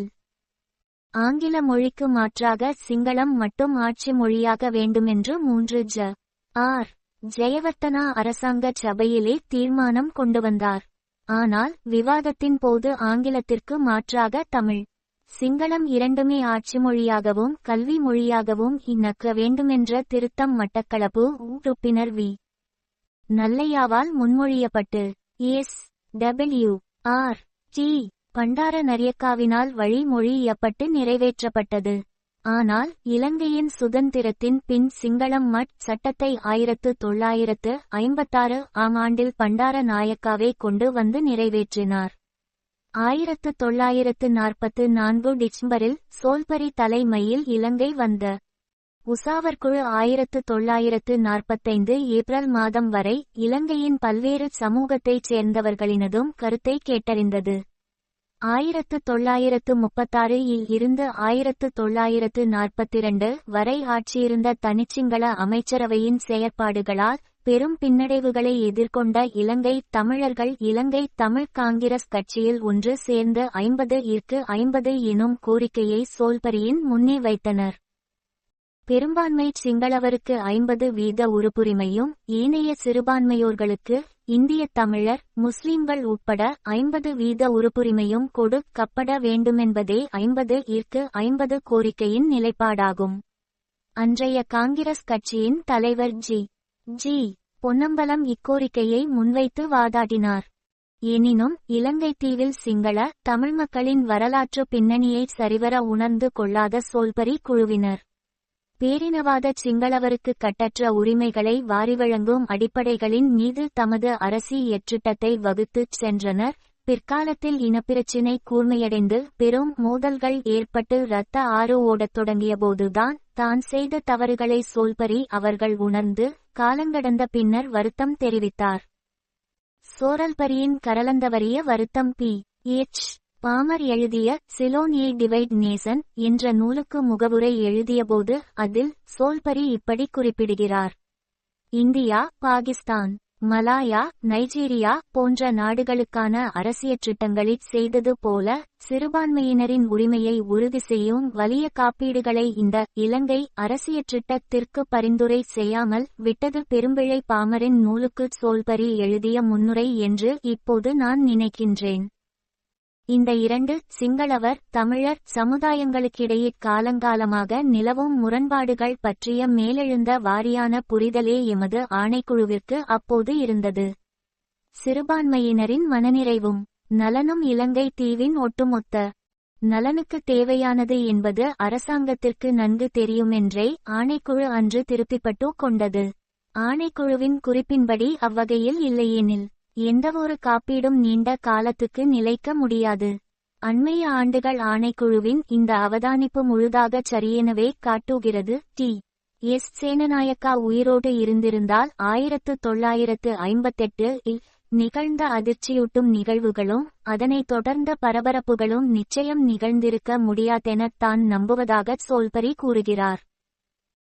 ஆங்கில மொழிக்கு மாற்றாக சிங்களம் மட்டும் ஆட்சி மொழியாக வேண்டுமென்று 3 ஜெயவர்த்தனா அரசாங்க சபையிலே தீர்மானம் கொண்டுவந்தார். ஆனால் விவாதத்தின் போது ஆங்கிலத்திற்கு மாற்றாக தமிழ் சிங்களம் இரண்டுமே ஆட்சி மொழியாகவும் கல்வி மொழியாகவும் இணக்க வேண்டுமென்ற திருத்தம் மட்டக்களப்பு உறுப்பினர் வி. நல்லையாவால் முன்மொழியப்பட்டு எஸ்.டபிள்யூ.ஆர்.டி. பண்டார நரியக்காவினால் வழிமொழியப்பட்டு நிறைவேற்றப்பட்டது. ஆனால் இலங்கையின் சுதந்திரத்தின் பின் சிங்களம் சட்டத்தை 1956 ஆண்டில் பண்டார நாயக்காவே கொண்டு வந்து நிறைவேற்றினார். 1944 டிசம்பரில் சோல்பரி தலைமையில் இலங்கை வந்த உசாவர்குழு 1945 ஏப்ரல் மாதம் வரை இலங்கையின் பல்வேறு சமூகத்தைச் சேர்ந்தவர்களினதும் கருத்தை கேட்டறிந்தது. 1936 இருந்து 1942 வரை ஆட்சியிருந்த தனிச்சிங்கள அமைச்சரவையின் செயற்பாடுகளால் பெரும் பின்னடைவுகளை எதிர்கொண்ட இலங்கை தமிழர்கள் இலங்கை தமிழ் காங்கிரஸ் கட்சியில் ஒன்று சேர்ந்து 50-50 எனும் கோரிக்கையை சோல்பரியின் முன்னே வைத்தனர். பெரும்பான்மை சிங்களவருக்கு 50% உறுப்புரிமையும் ஏனைய சிறுபான்மையோர்களுக்கு இந்திய தமிழர் முஸ்லிம்கள் உட்பட 50% உறுப்புரிமையும் கொடுக்கப்பட வேண்டுமென்பதே 50-50 கோரிக்கையின் நிலைப்பாடாகும். அன்றைய காங்கிரஸ் கட்சியின் தலைவர் ஜி. பொன்னம்பலம் இக்கோரிக்கையை முன்வைத்து வாதாடினார். எனினும் இலங்கைத் தீவில் சிங்கள தமிழ் மக்களின் வரலாற்று பின்னணியை சரிவர உணர்ந்து கொள்ளாத சோல்பரி குழுவினர் பேரினவாத சிங்களவருக்கு கட்டற்ற உரிமைகளை வாரிவழங்கும் அடிப்படைகளின் மீது தமது அரசியற்றிட்டத்தை வகுத்துச் சென்றனர். பிற்காலத்தில் இனப்பிரச்சினை கூர்மையடைந்து பெரும் மோதல்கள் ஏற்பட்டு இரத்த ஆறு ஓடத் தொடங்கியபோதுதான் தான் செய்த தவறுகளை சோல்பரி அவர்கள் உணர்ந்து காலங்கடந்த பின்னர் வருத்தம் தெரிவித்தார். சோரல்பரியின் கரளந்தவறிய வருத்தம் பி. எச். பாமர் எழுதிய சிலோன் ஏ டிவைட் நேசன் என்ற நூலுக்கு முகவுரை எழுதியபோது அதில் சோல்பரி இப்படி குறிப்பிடுகிறார். இந்தியா, பாகிஸ்தான், மலாயா, நைஜீரியா போன்ற நாடுகளுக்கான அரசியற்றிட்டங்களில் செய்தது போல சிறுபான்மையினரின் உரிமையை உறுதி செய்யும் வலிய காப்பீடுகளை இந்த இலங்கை அரசியற்றிட்டத்திற்கு பரிந்துரை செய்யாமல் விட்டது பெரும்பிழை. பாமரின் நூலுக்கு சோல்பரி எழுதிய முன்னுரை என்று இப்போது நான் நினைக்கின்றேன். இந்த இரண்டு சிங்களவர் தமிழர் சமுதாயங்களுக்கிடையே காலங்காலமாக நிலவும் முரண்பாடுகள் பற்றிய மேலெழுந்த வாரியான புரிதலே எமது ஆணைக்குழுவிற்கு அப்போது இருந்தது. சிறுபான்மையினரின் மனநிறைவும் நலனும் இலங்கை தீவின் ஒட்டுமொத்த நலனுக்கு தேவையானது என்பது அரசாங்கத்திற்கு நன்கு தெரியுமென்றே ஆணைக்குழு அன்று திருப்திப்பட்டு கொண்டது. ஆணைக்குழுவின் குறிப்பின்படி அவ்வகையில் இல்லையெனில் எந்தவொரு காப்பீடும் நீண்ட காலத்துக்கு நிலைக்க முடியாது. அண்மைய ஆண்டுகள் ஆணைக்குழுவின் இந்த அவதானிப்பு முழுதாகச் சரியெனவே காட்டுகிறது. டி. எஸ். சேனநாயக்கா உயிரோடு இருந்திருந்தால் 1958 இல் நிகழ்ந்த அதிர்ச்சியூட்டும் நிகழ்வுகளும் அதனைத் தொடர்ந்த பரபரப்புகளும் நிச்சயம் நிகழ்ந்திருக்க முடியாதென தான் நம்புவதாக சோல்பரி கூறுகிறார்.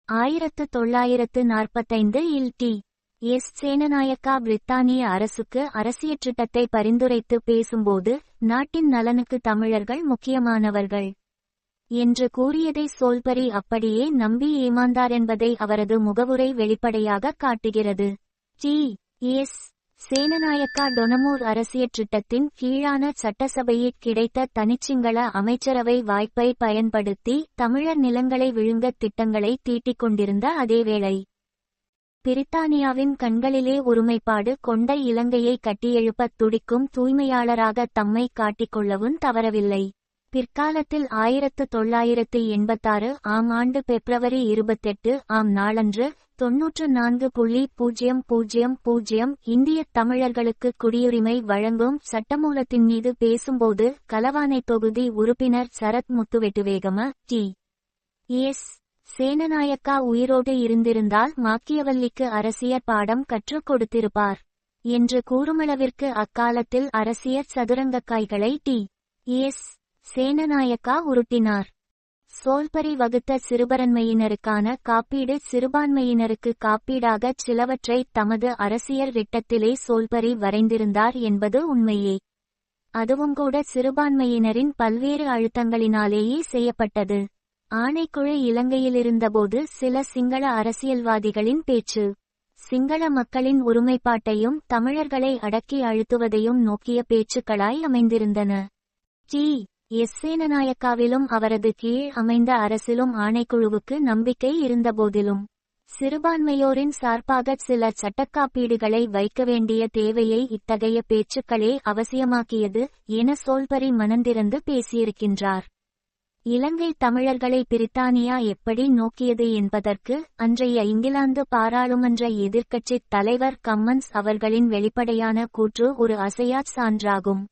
1945 இல் டி. எஸ். சேனநாயக்கா பிரித்தானிய அரசுக்கு அரசியற்றிட்டத்தை பரிந்துரைத்து பேசும்போது நாட்டின் நலனுக்கு தமிழர்கள் முக்கியமானவர்கள் என்று கூறியதை சோல்பரி அப்படியே நம்பி ஏமாந்தாரென்பதை அவரது முகவுரை வெளிப்படையாக காட்டுகிறது. டி. எஸ். சேனநாயக்கா டொனமூர் அரசியற்றிட்டத்தின் கீழான சட்டசபையில் கிடைத்த தனிச்சிங்கள அமைச்சரவை வாய்ப்பை பயன்படுத்தி தமிழர் நிலங்களை விழுங்க திட்டங்களை தீட்டிக் கொண்டிருந்த அதேவேளை பிரித்தானியாவின் கண்களிலே ஒருமைப்பாடு கொண்ட இலங்கையை கட்டியெழுப்பத் துடிக்கும் தூய்மையாளராக தம்மை காட்டிக்கொள்ளவும் தவறவில்லை. பிற்காலத்தில் 1986 ஆம் ஆண்டு பிப்ரவரி 28 ஆம் நாளன்று 94.000 இந்திய தமிழர்களுக்கு குடியுரிமை வழங்கும் சட்டமூலத்தின் மீது பேசும்போது களவானை தொகுதி உறுப்பினர் சரத் முத்துவெட்டுவேகம டி. எஸ். சேனநாயக்கா உயிரோடு இருந்திருந்தால் மாக்கியவல்லிக்கு அரசியற் பாடம் கற்றுக் கொடுத்திருப்பார் என்று கூறுமளவிற்கு அக்காலத்தில் அரசியற் சதுரங்கக்காய்களை டி. எஸ். சேனநாயக்கா உருட்டினார். சோல்பரி வகுத்த சிறுபான்மையினருக்கான காப்பீடு சிறுபான்மையினருக்கு காப்பீடாகச் சிலவற்றை தமது அரசியல் திட்டத்திலே சோல்பரி வரைந்திருந்தார் என்பது உண்மையே. அதுவும்கூட சிறுபான்மையினரின் பல்வேறு அழுத்தங்களினாலேயே செய்யப்பட்டது. ஆணைக்குழு இலங்கையிலிருந்தபோது சில சிங்கள அரசியல்வாதிகளின் பேச்சு சிங்கள மக்களின் ஒருமைப்பாட்டையும் தமிழர்களை அடக்கி அழுத்துவதையும் நோக்கிய பேச்சுக்களாய் அமைந்திருந்தன. டி. எஸ். சேனநாயக்காவிலும் அவரது கீழ் அமைந்த அரசிலும் ஆணைக்குழுவுக்கு நம்பிக்கை இருந்தபோதிலும் சிறுபான்மையோரின் சார்பாக சில சட்டக்காப்பீடுகளை வைக்க வேண்டிய தேவையை இத்தகைய பேச்சுக்களே அவசியமாக்கியது என சோல்பரி மனந்திறந்து பேசியிருக்கின்றார். இலங்கை தமிழர்களை பிரித்தானியா எப்படி நோக்கியது என்பதற்கு அன்றைய இங்கிலாந்து பாராளுமன்ற எதிர்க்கட்சித் தலைவர் கம்மன்ஸ் அவர்களின் வெளிப்படையான கூற்று ஒரு அசையாச் சான்றாகும்.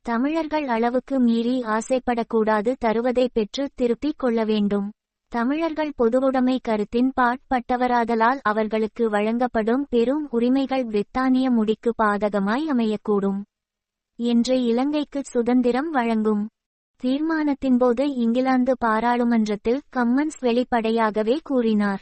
தமிழர்கள் அளவுக்கு மீறி ஆசைப்படக்கூடாது, தருவதை பெற்று திருப்பிக் கொள்ள வேண்டும். தமிழர்கள் பொதுவுடைமை கருத்தின் பாட்பட்டவராதலால் அவர்களுக்கு வழங்கப்படும் பெரும் உரிமைகள் பிரித்தானிய முடிக்கு பாதகமாய் அமையக்கூடும் என்று இலங்கைக்கு சுதந்திரம் வழங்கும் தீர்மானத்தின்போது இங்கிலாந்து பாராளுமன்றத்தில் கம்மன்ஸ் வெளிப்படையாகவே கூறினார்.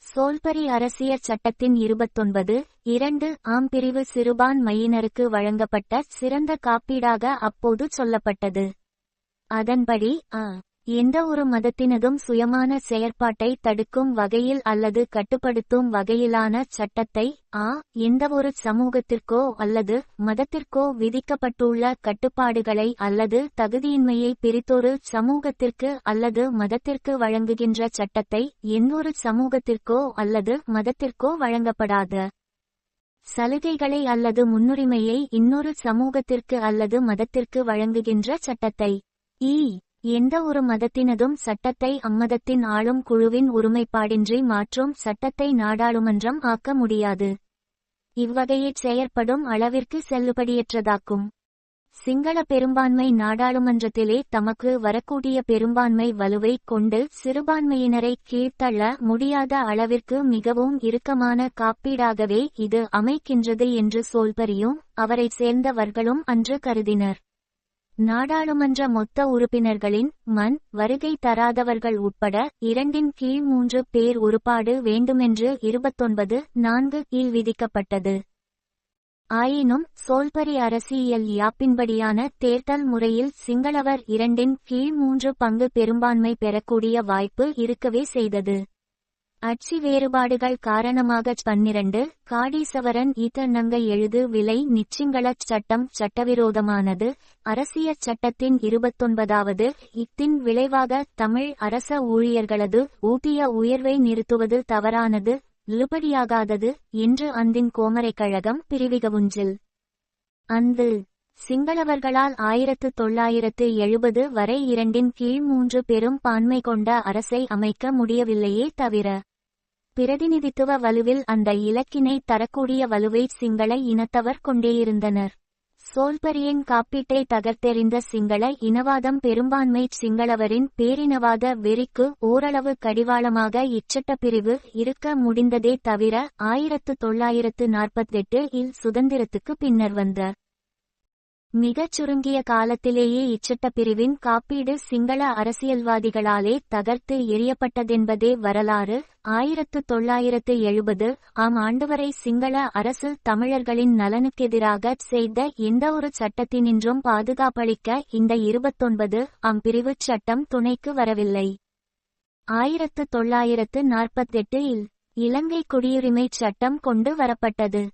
சோல்பரி அரசியற் சட்டத்தின் 29(2) ஆம் பிரிவு சிறுபான்மையினருக்கு வழங்கப்பட்ட சிறந்த காப்பீடாக அப்போது சொல்லப்பட்டது. அதன்படி எந்த ஒரு மதத்தினதும் சுயமான செயற்பாட்டை தடுக்கும் வகையில் அல்லது கட்டுப்படுத்தும் வகையிலான சட்டத்தை எந்தவொரு சமூகத்திற்கோ அல்லது மதத்திற்கோ விதிக்கப்பட்டுள்ள கட்டுப்பாடுகளை அல்லது தகுதியின்மையை பிரித்தொரு சமூகத்திற்கு அல்லது மதத்திற்கு வழங்குகின்ற சட்டத்தை எந்தொரு சமூகத்திற்கோ அல்லது மதத்திற்கோ வழங்கப்படாத சலுகைகளை அல்லது முன்னுரிமையை இன்னொரு சமூகத்திற்கு அல்லது மதத்திற்கு வழங்குகின்ற சட்டத்தை. எந்த ஒரு மதத்தினதும் சட்டத்தை அம்மதத்தின் ஆளும் குழுவின் ஒருமைப்பாடின்றி மாற்றும் சட்டத்தை நாடாளுமன்றம் ஆக்க முடியாது. இவ்வகையில் செயற்படும் அளவிற்கு செல்லுபடியற்றதாக்கும். சிங்கள பெரும்பான்மை நாடாளுமன்றத்திலே தமக்கு வரக்கூடிய பெரும்பான்மை வலுவை கொண்டு சிறுபான்மையினரை கீழ்த்தள்ள முடியாத அளவிற்கு மிகவும் இறுக்கமான காப்பீடாகவே இது அமைக்கின்றது என்று சோல்பரியும் அவரைச் சேர்ந்தவர்களும் அன்று கருதினர். நாடாளுமன்ற மொத்த உறுப்பினர்களின் வருகை தராதவர்கள் உட்பட 2/3 பேர் உறுப்பாடு வேண்டுமென்று 29(4) கீழ் விதிக்கப்பட்டது. ஆயினும் சோல்பரி அரசியல் யாப்பின்படியான தேர்தல் முறையில் சிங்களவர் 2/3 பங்கு பெரும்பான்மை பெறக்கூடிய வாய்ப்பு இருக்கவே செய்தது. ஆட்சி வேறுபாடுகள் காரணமாக 12 காடீசவரன் ஈத்தநங்கை எழுது விலை நிச்சிங்களச் சட்டம் சட்டவிரோதமானது. அரசியற் சட்டத்தின் 29வது இத்தின் விளைவாக தமிழ் அரச ஊழியர்களது ஊதிய உயர்வை நிறுத்துவது தவறானது, இழுபடியாகாதது என்று அந்தின் கோமரைக் கழகம் பிரிவிகவுஞ்சில் அந்து சிங்களவர்களால் 1970 வரை 2/3 பெரும் பான்மை கொண்ட அரசை அமைக்க முடியவில்லையே தவிர பிரதிநிதித்துவ வலுவில் அந்த இலக்கினை தரக்கூடிய வலுவை சிங்கள இனத்தவர் கொண்டேயிருந்தனர். சோல்பரியின் காப்பீட்டை தகர்த்தெறிந்த சிங்கள இனவாதம் பெரும்பான்மை சிங்களவரின் பேரினவாத வெறிக்கு ஓரளவு கடிவாளமாக இச்சட்டப்பிரிவு இருக்க முடிந்ததே தவிர 1948 இல் சுதந்திரத்துக்கு பின்னர் வந்த மிகச் சுருங்கிய காலத்திலேயே இச்சட்டப்பிரிவின் காப்பீடு சிங்கள அரசியல்வாதிகளாலே தகர்த்து எறியப்பட்டதென்பதே வரலாறு. 1970 ஆம் ஆண்டுவரை சிங்கள அரசு தமிழர்களின் நலனுக்கெதிராக செய்த எந்தவொரு சட்டத்தினின்றும் பாதுகாப்பளிக்க இந்த 29 ஆம் பிரிவுச் சட்டம் துணைக்கு வரவில்லை. 1948 இல் இலங்கை குடியுரிமைச் சட்டம் கொண்டு வரப்பட்டது.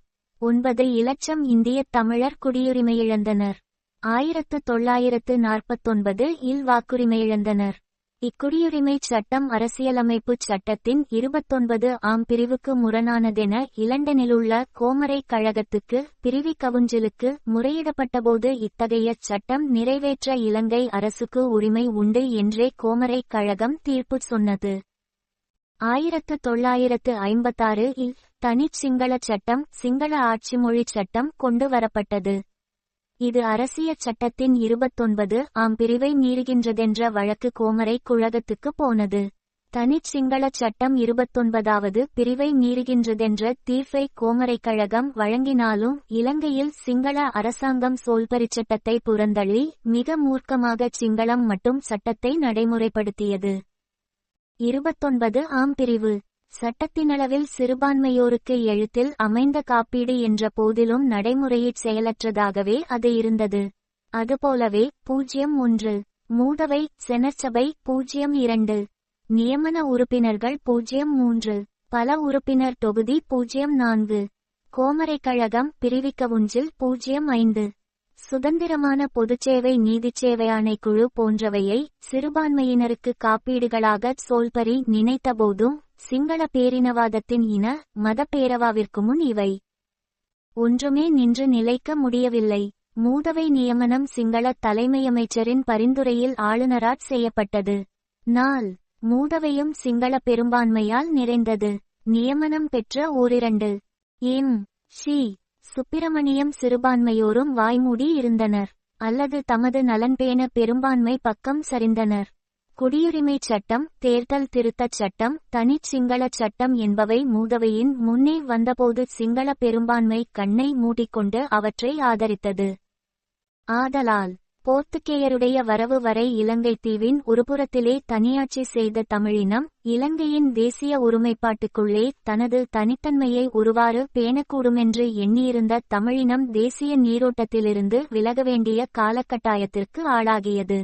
9 இலட்சம் இந்திய தமிழர் குடியுரிமையிழந்தனர். 1949 இல் வாக்குரிமையிழந்தனர். இக்குடியுரிமைச் சட்டம் அரசியலமைப்புச் சட்டத்தின் 29 ஆம் பிரிவுக்கு முரணானதென இலண்டனிலுள்ள கோமரைக் கழகத்துக்கு பிரிவி கவுஞ்சிலுக்கு முறையிடப்பட்டபோது இத்தகைய சட்டம் நிறைவேற்ற இலங்கை அரசுக்கு உரிமை உண்டு என்றே கோமரைக் கழகம் தீர்ப்பு சொன்னது. 1956 இல் தனிச் சிங்கள சட்டம் சிங்கள ஆட்சிமொழிச் சட்டம் கொண்டு வரப்பட்டது. இது அரசியற் சட்டத்தின் 29 ஆம் பிரிவை மீறுகின்றதென்ற வழக்கு கோமரைக் குழகத்துக்கு போனது. தனிச் சிங்கள சட்டம் 29வது பிரிவை மீறுகின்றதென்ற தீர்ப்பை கோமரைக் கழகம் வழங்கினாலும் இலங்கையில் சிங்கள அரசாங்கம் சோல்பரிச்சட்டத்தை புறந்தள்ளி மிக மூர்க்கமாக சிங்களம் மட்டும் சட்டத்தை நடைமுறைப்படுத்தியது. 29 ஆம் பிரிவு சட்டத்தினளவில் சிறுபான்மையோருக்கு எழுத்தில் அமைந்த காப்பீடு என்ற போதிலும் நடைமுறையிற் செயலற்றதாகவே அது இருந்தது. அதுபோலவே 01 மூதவை செனற்சபை 02 நியமன உறுப்பினர்கள் 03 பல உறுப்பினர் தொகுதி 04 கோமரைக் கழகம் பிரிவிக்கவுஞ்சில் 05 சுதந்திரமான பொதுச்சேவை நீதிச்சேவை ஆணைக்குழு போன்றவையை சிறுபான்மையினருக்கு காப்பீடுகளாக சோல்பரி நினைத்தபோதும் சிங்கள பேரினவாதத்தின் இன மத பேரவாவிற்கு முன் இவை ஒன்றுமே நின்று நிலைக்க முடியவில்லை. மூதவை நியமனம் சிங்கள தலைமையமைச்சரின் பரிந்துரையில் ஆளுநரால் செய்யப்பட்டது. மூதவையும் சிங்கள பெரும்பான்மையால் நிறைந்தது. நியமனம் பெற்ற ஓரிரண்டு சி. சுப்பிரமணியம் சிறுபான்மையோரும் வாய்மூடி இருந்தனர் அல்லது தமது நலன்பேண பெரும்பான்மை பக்கம் சரிந்தனர். குடியுரிமைச் சட்டம், தேர்தல் திருத்தச் சட்டம், தனிச் சிங்களச் சட்டம் என்பவை மூதவையின் முன்னே வந்தபோது சிங்கள பெரும்பான்மை கண்ணை மூடிக்கொண்டு அவற்றை ஆதரித்தது. ஆதலால் போர்த்துகேயருடைய வரவு வரை இலங்கை தீவின் ஒருபுறத்திலே தனியாட்சி செய்த தமிழினம் இலங்கையின் தேசிய ஒருமைப்பாட்டுக்குள்ளே தனது தனித்தன்மையை ஒருவாறு பேணக்கூடுமென்று எண்ணியிருந்த தமிழினம் தேசிய நீரோட்டத்திலிருந்து விலக வேண்டிய காலக்கட்டாயத்திற்கு ஆளாகியது.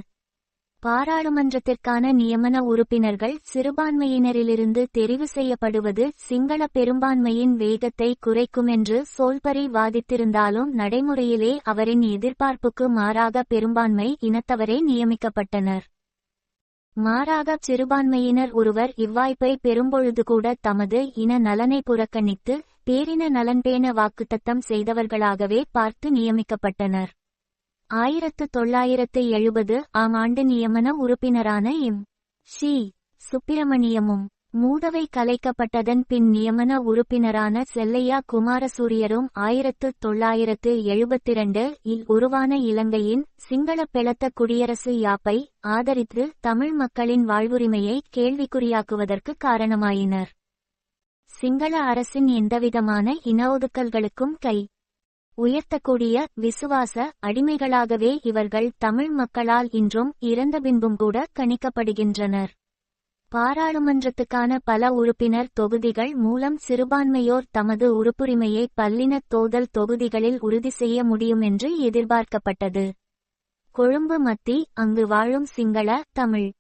பாராளுமன்றத்திற்கான நியமன உறுப்பினர்கள் சிறுபான்மையினரிலிருந்து தெரிவு செய்யப்படுவது சிங்கள பெரும்பான்மையின் வேகத்தை குறைக்குமென்று சோல்பரி வாதித்திருந்தாலும் நடைமுறையிலே அவரின் எதிர்பார்ப்புக்கு மாறாக பெரும்பான்மை இனத்தவரே நியமிக்கப்பட்டனர். மாறாக சிறுபான்மையினர் ஒருவர் இவ்வாய்ப்பை பெறும்பொழுதுகூட தமது இன நலனை புறக்கணித்து பேரின நலன்பேண வாக்குத்தத்தம் செய்தவர்களாகவே பார்த்து நியமிக்கப்பட்டனர். 1970 ஆம் ஆண்டு நியமன உறுப்பினரான எம். சி. சுப்பிரமணியமும் மூதவை கலைக்கப்பட்டதன் பின் நியமன உறுப்பினரான செல்லையா குமாரசூரியரும் 1972 இல் உருவான இலங்கையின் சிங்கள பெலத்த குடியரசு யாப்பை ஆதரித்து தமிழ் மக்களின் வாழ்வுரிமையை கேள்விக்குறியாக்குவதற்கு காரணமாயினர். சிங்கள அரசின் எந்தவிதமான இன ஒதுக்கல்களுக்கும் கை உயர்த்தக்கூடிய விசுவாச அடிமைகளாகவே இவர்கள் தமிழ் மக்களால் இன்றும் இறந்த பின்பும் கூட கணிக்கப்படுகின்றனர். பாராளுமன்றத்துக்கான பல உறுப்பினர் தொகுதிகள் மூலம் சிறுபான்மையோர் தமது உறுப்புரிமையை பல்லின தோதல் தொகுதிகளில் உறுதி செய்ய முடியும் என்று எதிர்பார்க்கப்பட்டது. கொழும்பு மத்தி அங்கு வாழும் சிங்கள, தமிழ்,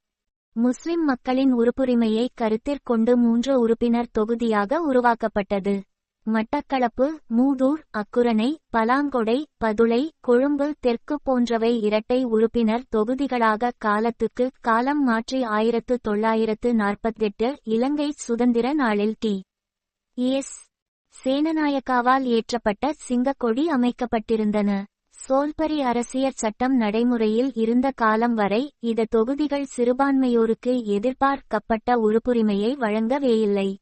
முஸ்லிம் மக்களின் உறுப்புரிமையை கருத்திற்கொண்டு 3 உறுப்பினர் தொகுதியாக உருவாக்கப்பட்டது. மட்டக்களப்பு, மூதூர், அக்குரணை, பலாங்கொடை, பதுளை, கொழும்பு தெற்கு போன்றவை இரட்டை உறுப்பினர் தொகுதிகளாக காலத்துக்கு காலம் மாற்றி 1948 இலங்கை சுதந்திர நாளில் டி. எஸ். சேனநாயக்காவால் ஏற்றப்பட்ட சிங்கக்கொடி அமைக்கப்பட்டிருந்தன. சோல்பரி அரசியற் சட்டம் நடைமுறையில் இருந்த காலம் வரை இந்த தொகுதிகள் சிறுபான்மையோருக்கு எதிர்பார்க்கப்பட்ட உறுப்புரிமையை வழங்கவேயில்லை.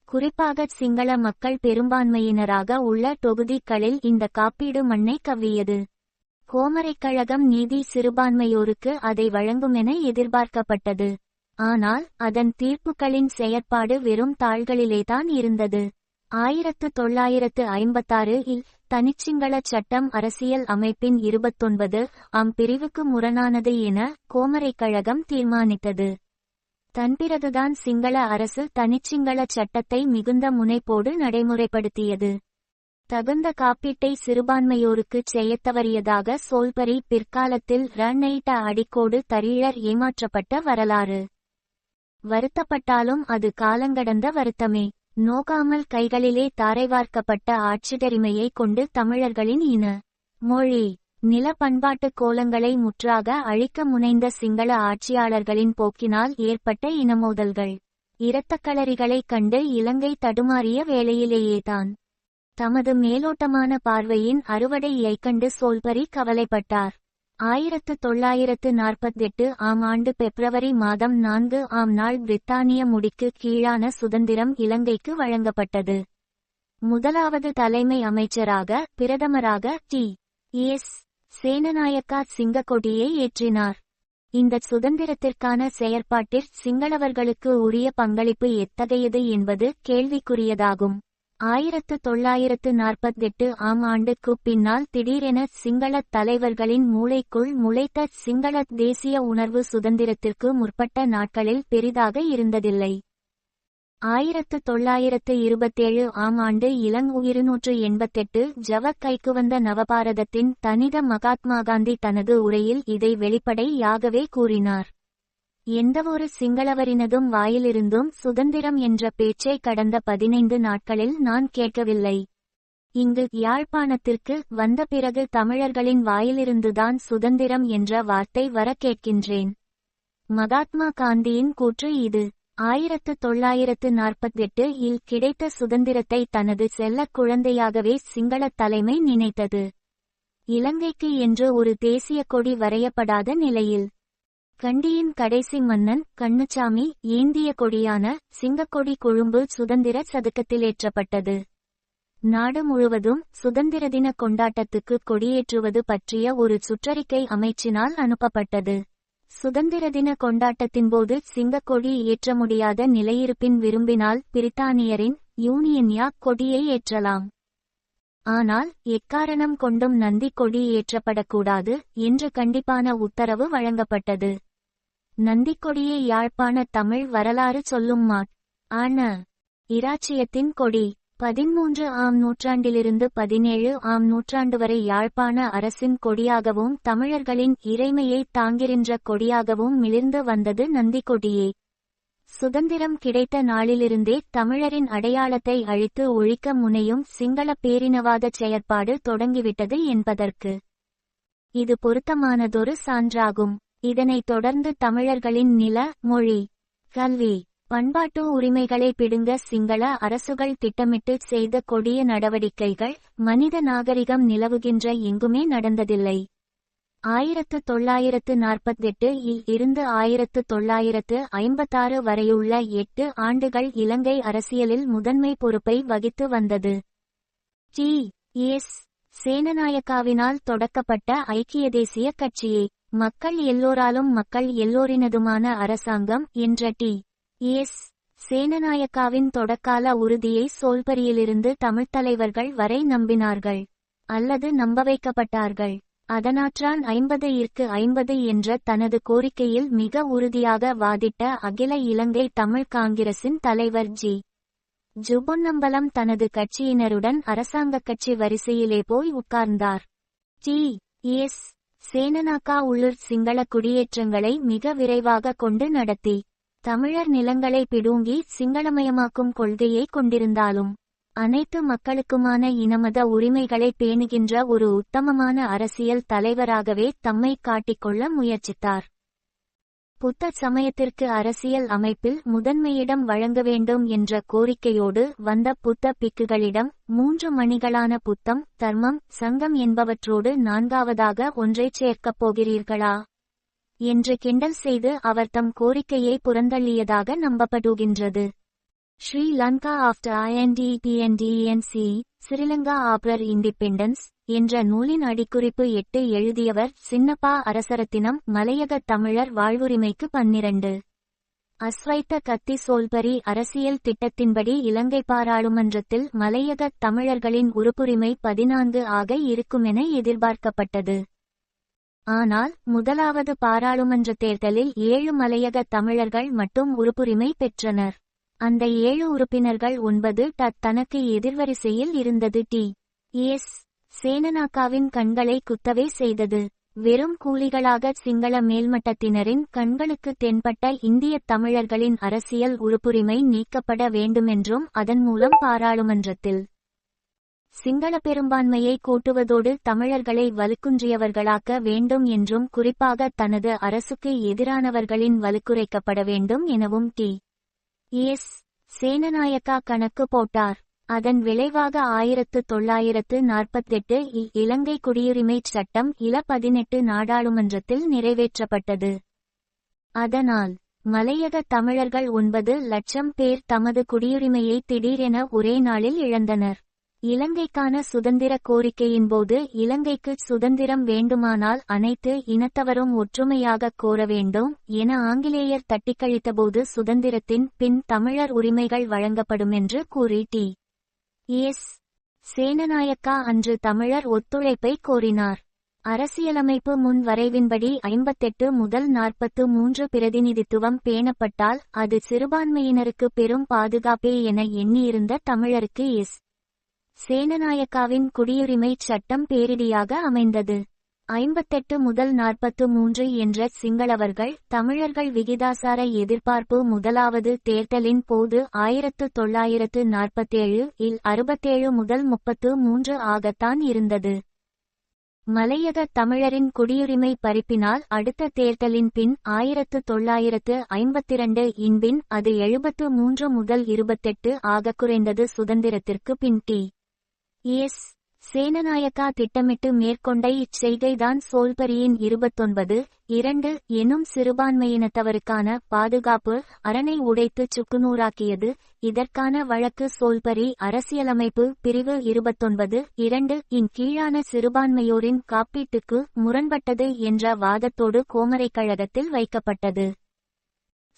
குறிப்பாக சிங்கள மக்கள் பெரும்பான்மையினராக உள்ள தொகுதிகளில் இந்த காப்பீடு மண்ணை கவ்வியது. கோமரைக்கழகம் நீதி சிறுபான்மையோருக்கு அதை வழங்குமென எதிர்பார்க்கப்பட்டது. ஆனால் அதன் தீர்ப்புகளின் செயற்பாடு வெறும் தாள்களிலேதான் இருந்தது. 1956 இல் தனிச்சிங்கள சட்டம் அரசியல் அமைப்பின் 29 ஆம் பிரிவுக்கு முரணானது என கோமரைக்கழகம் தீர்மானித்தது. தன்பிறகுதான் சிங்கள அரசு தனிச்சிங்கள சட்டத்தை மிகுந்த முனைப்போடு நடைமுறைப்படுத்தியது. தகுந்த காப்பீட்டை சிறுபான்மையோருக்கு செய்யத்தவறியதாக சோல்பரி பிற்காலத்தில் ரன்னைட்ட அடிக்கோடு தரீழர் ஏமாற்றப்பட்ட வரலாறு. வருத்தப்பட்டாலும் அது காலங்கடந்த வருத்தமே. நோகாமல் கைகளிலே தாரைவார்க்கப்பட்ட ஆட்சியுரிமையை கொண்டு தமிழர்களின் இன, மொழி, நில பண்பாட்டு கோலங்களை முற்றாக அழிக்க முனைந்த சிங்கள ஆட்சியாளர்களின் போக்கினால் ஏற்பட்ட இனமோதல்கள், இரத்தக்களறிகளைக் கண்டு இலங்கை தடுமாறிய வேளையிலேயேதான் தமது மேலோட்டமான பார்வையின் அறுவடையைக் கண்டு சோல்பரி கவலைப்பட்டார். 1948 ஆம் ஆண்டு பிப்ரவரி மாதம் 4 ஆம் நாள் பிரித்தானிய முடிக்கு கீழான சுதந்திரம் இலங்கைக்கு வழங்கப்பட்டது. முதலாவது தலைமை அமைச்சராக பிரதமராக டி. எஸ். சேனநாயக்கா சிங்கக்கொடியை ஏற்றினார். இந்த சுதந்திரத்திற்கான செயற்பாட்டில் சிங்களவர்களுக்கு உரிய பங்களிப்பு எத்தகையது என்பது கேள்விக்குரியதாகும். 1948 ஆம் ஆண்டுக்கு பின்னால் திடீரென சிங்களத் தலைவர்களின் மூளைக்குள் முளைத்த சிங்கள தேசிய உணர்வு சுதந்திரத்திற்கு முற்பட்ட நாட்களில் பெரிதாக இருந்ததில்லை. 1927 ஆம் ஆண்டு இலங் 288 ஜவ கைக்குவந்த நவபாரதத்தின் தனித மகாத்மா காந்தி தனது உரையில் இதை வெளிப்படையாகவே கூறினார். எந்தவொரு சிங்களவரினதும் வாயிலிருந்தும் சுதந்திரம் என்ற பேச்சை கடந்த 15 நாட்களில் நான் கேட்கவில்லை. இங்கு யாழ்ப்பாணத்திற்கு வந்த பிறகு தமிழர்களின் வாயிலிருந்துதான் சுதந்திரம் என்ற வார்த்தை வர கேட்கின்றேன். மகாத்மா காந்தியின் கூற்று இது. 1948 இல் கிடைத்த சுதந்திரத்தை தனது செல்லக் குழந்தையாகவே சிங்களத் தலைமை நினைத்தது. இலங்கைக்கு என்று ஒரு தேசிய கொடி வரையப்படாத நிலையில் கண்டியின் கடைசி மன்னன் கண்ணுச்சாமி ஏந்திய கொடியான சிங்கக்கொடி கொழும்பு சுதந்திர சதுக்கத்திலேற்றப்பட்டது. நாடு முழுவதும் சுதந்திர தின கொண்டாட்டத்துக்கு கொடியேற்றுவது பற்றிய ஒரு சுற்றறிக்கை அமைச்சினால் அனுப்பப்பட்டது. சுதந்திர தின கொண்டாட்டத்தின்போது சிங்கக்கொடி ஏற்ற முடியாத நிலையிருப்பின் விரும்பினால் பிரித்தானியரின் யூனியன் யாக் கொடியை ஏற்றலாம். ஆனால் எக்காரணம் கொண்டும் நந்தி கொடி ஏற்றப்படக்கூடாது என்று கண்டிப்பான உத்தரவு வழங்கப்பட்டது. நந்திக்கொடியை யாழ்ப்பாண தமிழ் வரலாறு சொல்லும் ஆன இராச்சியத்தின் கொடி 13 ஆம் நூற்றாண்டிலிருந்து 17 ஆம் நூற்றாண்டு வரை யாழ்ப்பாண அரசின் கொடியாகவும் தமிழர்களின் இறைமையை தாங்கின்ற கொடியாகவும் மிளிர்ந்து வந்தது நந்திக்கொடியே. சுதந்திரம் கிடைத்த நாளிலிருந்தே தமிழரின் அடையாளத்தை அழித்து ஒழிக்க முனையும் சிங்கள பேரினவாத செயற்பாடு தொடங்கிவிட்டது என்பதற்கு இது பொருத்தமானதொரு சான்றாகும். இதனைத் தொடர்ந்து தமிழர்களின் நில, மொழி, கல்வி, பண்பாட்டு உரிமைகளை பிடுங்க சிங்கள அரசுகள் திட்டமிட்டு செய்த கொடிய நடவடிக்கைகள் மனித நாகரிகம் நிலவுகின்ற எங்குமே நடந்ததில்லை. 1948 இல் இருந்து 1956 வரையுள்ள 8 ஆண்டுகள் இலங்கை அரசியலில் முதன்மை பொறுப்பை வகித்து வந்தது. டி. எஸ். சேனநாயக்காவினால் தொடக்கப்பட்ட ஐக்கிய தேசிய கட்சியே மக்கள் எல்லோராலும் மக்கள் எல்லோரினதுமான அரசாங்கம் என்ற டி. எஸ். சேனநாயக்காவின் தொடக்கால உறுதியை சோல்பரியிலிருந்து தமிழ்த் தலைவர்கள் வரை நம்பினார்கள் அல்லது நம்ப வைக்கப்பட்டார்கள். அதனாற்றான் 50-50 என்ற தனது கோரிக்கையில் மிக உறுதியாக வாதிட்ட அகில இலங்கை தமிழ் காங்கிரசின் தலைவர் ஜி. ஜுபொன்னம்பலம் தனது கட்சியினருடன் அரசாங்கக் கட்சி வரிசையிலே போய் உட்கார்ந்தார். டி. எஸ். சேனநாயக்கா உள்ளூர் சிங்கள குடியேற்றங்களை மிக விரைவாக கொண்டு நடத்தி தமிழர் நிலங்களை பிடுங்கி சிங்களமயமாக்கும் கொள்கையை கொண்டிருந்தாலும் அனைத்து மக்களுக்குமான இனமத உரிமைகளை பேணுகின்ற ஒரு உத்தமமான அரசியல் தலைவராகவே தம்மை காட்டிக்கொள்ள முயற்சித்தார். புத்த சமயத்திற்கு அரசியல் அமைப்பில் முதன்மையிடம் வழங்க வேண்டும் என்ற கோரிக்கையோடு வந்த புத்த பிக்குகளிடம் 3 மணிகளான புத்தம், தர்மம், சங்கம் என்பவற்றோடு 4வதாக ஒன்றைச் சேர்க்கப் போகிறீர்களா என்று கிண்டல் செய்து அவர் தம் கோரிக்கையை புறந்தள்ளியதாக நம்பப்படுகின்றது. Sri Lanka after INDPNDENC, Sri Lanka after independence என்ற நூலின் அடிக்குறிப்பு 8 எழுதியவர் சின்னப்பா அரசரத்தினம். மலையக தமிழர் வாழ்வுரிமைக்கு 12 அஸ்வைத்த கத்தி சோல்பரி அரசியல் திட்டத்தின்படி இலங்கை பாராளுமன்றத்தில் மலையக தமிழர்களின் உறுப்புரிமை 14 ஆக இருக்குமென எதிர்பார்க்கப்பட்டது. ஆனால் முதலாவது பாராளுமன்ற தேர்தலில் 7 மலையக தமிழர்கள் மட்டும் உறுப்புரிமை பெற்றனர். அந்த 7 உறுப்பினர்கள் 9 தனக்கு எதிர்வரிசையில் இருந்தது டி. எஸ். சேனநாயக்காவின் கண்களை குத்தவே செய்தது. வெறும் கூலிகளாக சிங்கள மேல்மட்டத்தினரின் கண்களுக்கு தென்பட்ட இந்திய தமிழர்களின் அரசியல் உறுப்புரிமை நீக்கப்பட வேண்டுமென்றும் அதன் மூலம் பாராளுமன்றத்தில் சிங்கள பெரும்பான்மையை கூட்டுவதோடு தமிழர்களை வலுக்குன்றியவர்களாக்க வேண்டும் என்றும் குறிப்பாக தனது அரசுக்கு எதிரானவர்களின் வலுக்குறைக்கப்பட வேண்டும் எனவும் டி. எஸ். சேனநாயக்கா கணக்கு போட்டார். அதன் விளைவாக 1948 இலங்கை குடியுரிமைச் சட்டம் இல 18 நாடாளுமன்றத்தில் நிறைவேற்றப்பட்டது. அதனால் மலையக தமிழர்கள் 9 லட்சம் பேர் தமது குடியுரிமையை திடீரென ஒரே நாளில் இழந்தனர். இலங்கைக்கான சுதந்திர கோரிக்கையின்போது இலங்கைக்கு சுதந்திரம் வேண்டுமானால் அனைத்து இனத்தவரும் ஒற்றுமையாக கோர வேண்டும் என ஆங்கிலேயர் தட்டிக்கழித்தபோது சுதந்திரத்தின் பின் தமிழர் உரிமைகள் வழங்கப்படுமென்று கூறி டி. எஸ். சேனநாயக்கா அன்று தமிழர் ஒத்துழைப்பை கோரினார். அரசியலமைப்பு முன் வரைவின்படி 58 முதல் 43 பிரதிநிதித்துவம் பேணப்பட்டால் அது சிறுபான்மையினருக்கு பெரும் பாதுகாப்பே என எண்ணியிருந்த தமிழருக்கு எஸ். சேனநாயக்காவின் குடியுரிமைச் சட்டம் பேரிடியாக அமைந்தது. 58 முதல் 43 என்ற சிங்களவர்கள் தமிழர்கள் விகிதாசார எதிர்பார்ப்பு முதலாவது தேர்தலின் போது 1947 இல் 67 முதல் 33 ஆகத்தான் இருந்தது. மலையக தமிழரின் குடியுரிமை பறிப்பினால் அடுத்த தேர்தலின் பின் 1952 இன்பின் அது 73 முதல் 28 ஆக குறைந்தது. சுதந்திரத்திற்கு பின் டி. எஸ். சேனநாயக்கா திட்டமிட்டு மேற்கொண்ட இச்செய்கைதான் சோல்பரியின் 29(2) எனும் சிறுபான்மையினத்தவருக்கான பாதுகாப்பு அரணை உடைத்து சுக்குநூறாக்கியது. இதற்கான வழக்கு சோல்பரி அரசியலமைப்பு பிரிவு 29(2) இன் கீழான சிறுபான்மையோரின் காப்பீட்டுக்கு முரண்பட்டது என்ற வாதத்தோடு கோமரைக் கழகத்தில் வைக்கப்பட்டது.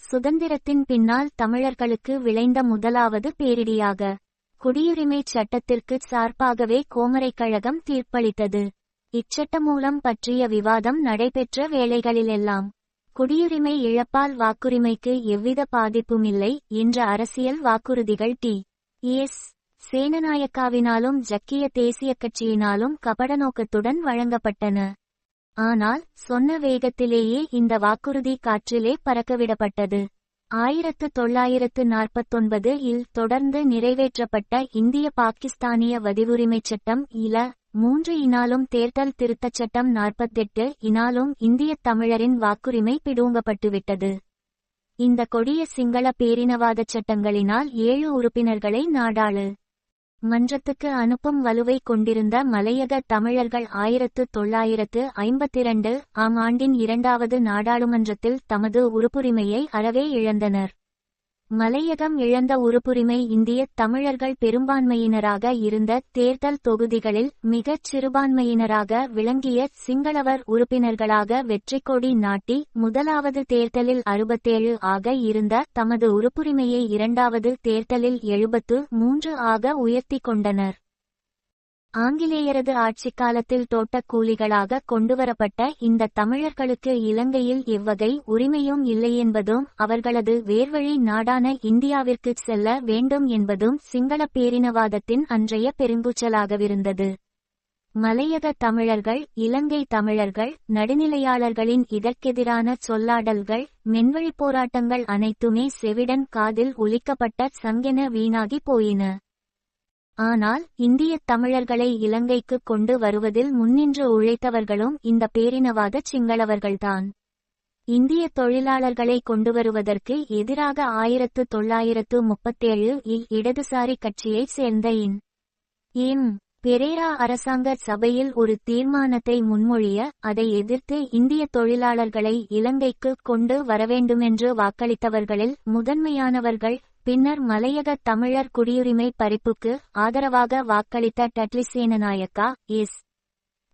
சுதந்திரத்தின் பின்னால் தமிழர்களுக்கு விளைந்த முதலாவது பேரிடியாக குடியுரிமைச் சட்டத்திற்கு சார்பாகவே கோமரைக் கழகம் தீர்ப்பளித்தது. இச்சட்டமூலம் பற்றிய விவாதம் நடைபெற்ற வேளைகளிலெல்லாம் குடியுரிமை இழப்பால் வாக்குரிமைக்கு எவ்வித பாதிப்புமில்லை என்ற அரசியல் வாக்குறுதிகள் டி. எஸ். சேனநாயக்காவினாலும் ஜக்கிய தேசிய கட்சியினாலும் கபடநோக்கத்துடன் வழங்கப்பட்டன. ஆனால் சொன்ன வேகத்திலேயே இந்த வாக்குறுதி காற்றிலே பறக்கவிடப்பட்டது. 1949 இல் தொடர்ந்து நிறைவேற்றப்பட்ட இந்திய பாகிஸ்தானிய வதிவுரிமைச் சட்டம் இல 3 இனாலும் தேர்தல் திருத்தச் சட்டம் 48 இனாலும் இந்தியத் தமிழரின் வாக்குரிமை பிடுங்கப்பட்டுவிட்டது. இந்த கொடிய சிங்கள பேரினவாதச் சட்டங்களினால் 7 உறுப்பினர்களை நாடாளு மன்றத்துக்கு அனுப்பும் வலுவை கொண்டிருந்த மலையக தமிழர்கள் 1952 ஆம் ஆண்டின் 2வது நாடாளுமன்றத்தில் தமது உறுப்புரிமையை அறவே இழந்தனர். மலையகம் இழந்த உறுப்புரிமை இந்திய தமிழர்கள் பெரும்பான்மையினராக இருந்த தேர்தல் தொகுதிகளில் மிகச் சிறுபான்மையினராக விளங்கிய சிங்களவர் உறுப்பினர்களாக வெற்றிக்கொடி நாட்டி முதலாவது தேர்தலில் 67 ஆக இருந்த தமது உறுப்புரிமையை 2வது தேர்தலில் 73 ஆக உயர்த்திக் கொண்டனர். ஆங்கிலேயரது ஆட்சிக்காலத்தில் தோட்டக் கூலிகளாக கொண்டுவரப்பட்ட இந்த தமிழர்களுக்கு இலங்கையில் எவ்வகை உரிமையும் இல்லையென்பதும் அவர்களது வேர்வழி நாடான இந்தியாவிற்குச் செல்ல வேண்டும் என்பதும் சிங்கள பேரினவாதத்தின் அன்றைய பெருங்கூச்சலாகவிருந்தது. மலையக தமிழர்கள், இலங்கை தமிழர்கள், நடுநிலையாளர்களின் இதற்கெதிரான சொல்லாடல்கள், மென்வழிப் போராட்டங்கள் அனைத்துமே செவிடன் காதில் ஒலிக்கப்பட்ட சங்கென வீணாகி போயின. ஆனால் இந்தியத் தமிழர்களை இலங்கைக்கு கொண்டு வருவதில் முன்னின்று உழைத்தவர்களும் இந்த பேரினவாத சிங்களவர்கள்தான். இந்திய தொழிலாளர்களை கொண்டுவருவதற்கு எதிராக 1937 இல் இடதுசாரி கட்சியைச் சேர்ந்த எம். பெரேரா அரசாங்க சபையில் ஒரு தீர்மானத்தை முன்மொழிய, அதை எதிர்த்து இந்திய தொழிலாளர்களை இலங்கைக்கு கொண்டு வரவேண்டுமென்று வாக்களித்தவர்களில் முதன்மையானவர்கள் பின்னர் மலையக தமிழர் குடியுரிமை பறிப்புக்கு ஆதரவாக வாக்களித்த Dudley Senanayake, S.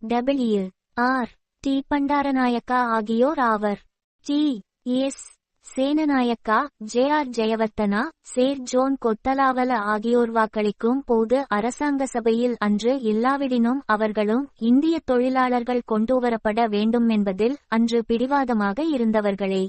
W. R. D. Bandaranaike ஆகியோர் ஆவர். D. S. Senanayake, J. R. Jayewardene, sir John Kotelawala ஆகியோர் வாக்களிக்கும் போது அரசாங்க சபையில் அன்று இல்லாவிடினும் அவர்களும் இந்திய தொழிலாளர்கள் கொண்டுவரப்பட வேண்டுமென்பதில் அன்று பிடிவாதமாக இருந்தவர்களே.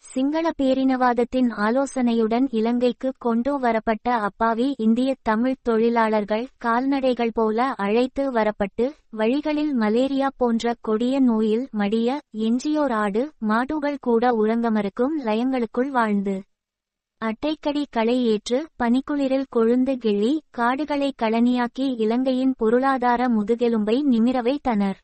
சிங்கள பேரினவாதத்தின் ஆலோசனையுடன் இலங்கைக்கு கொண்டு வரப்பட்ட அப்பாவி இந்திய தமிழ் தொழிலாளர்கள் கால்நடைகள் போல அழைத்து வரப்பட்டு வழிகளில் மலேரியா போன்ற கொடிய நோயில் மடிய எஞ்சியோர் ஆடு மாடுகள் கூட உறங்க மறுக்கும் லயங்களுக்குள் வாழ்ந்து அட்டைக்கடி களை ஏற்று பனிக்குளிரில் கொழுந்து கிள்ளி காடுகளை களனியாக்கி இலங்கையின் பொருளாதார முதுகெலும்பை நிமிர வைத்தனர்.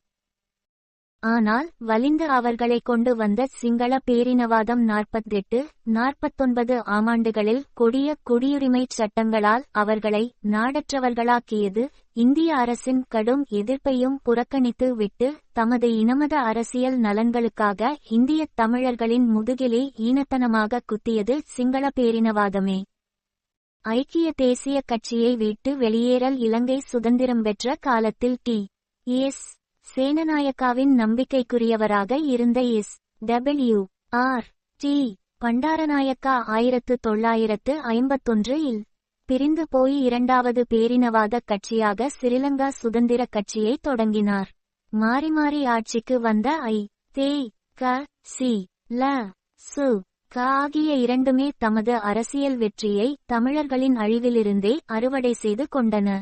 ஆனால் வலிந்து அவர்களை கொண்டு வந்த சிங்கள பேரினவாதம் 48-49 ஆமாண்டுகளில் கொடிய குடியுரிமைச் சட்டங்களால் அவர்களை நாடற்றவர்களாக்கியது. இந்திய அரசின் கடும் எதிர்ப்பையும் புறக்கணித்து விட்டு தமது இனமத அரசியல் நலன்களுக்காக இந்திய தமிழர்களின் முதுகிலே ஈனத்தனமாக குத்தியது சிங்கள பேரினவாதமே. ஐக்கிய தேசிய கட்சியை விட்டு வெளியேறல் இலங்கை சுதந்திரம் பெற்ற காலத்தில் டி. எஸ். சேனநாயக்காவின் நம்பிக்கைக்குரியவராக இருந்த S. W. R. D. Bandaranaike 1951 இல் பிரிந்து போய் 2வது பேரினவாத கட்சியாக சிறிலங்கா சுதந்திர கட்சியை தொடங்கினார். மாறி மாறி ஆட்சிக்கு வந்த ஐ. தே. க. சி. ல. சு. க ஆகிய இரண்டுமே தமது அரசியல் வெற்றியை தமிழர்களின் அழிவிலிருந்தே அறுவடை செய்து கொண்டன.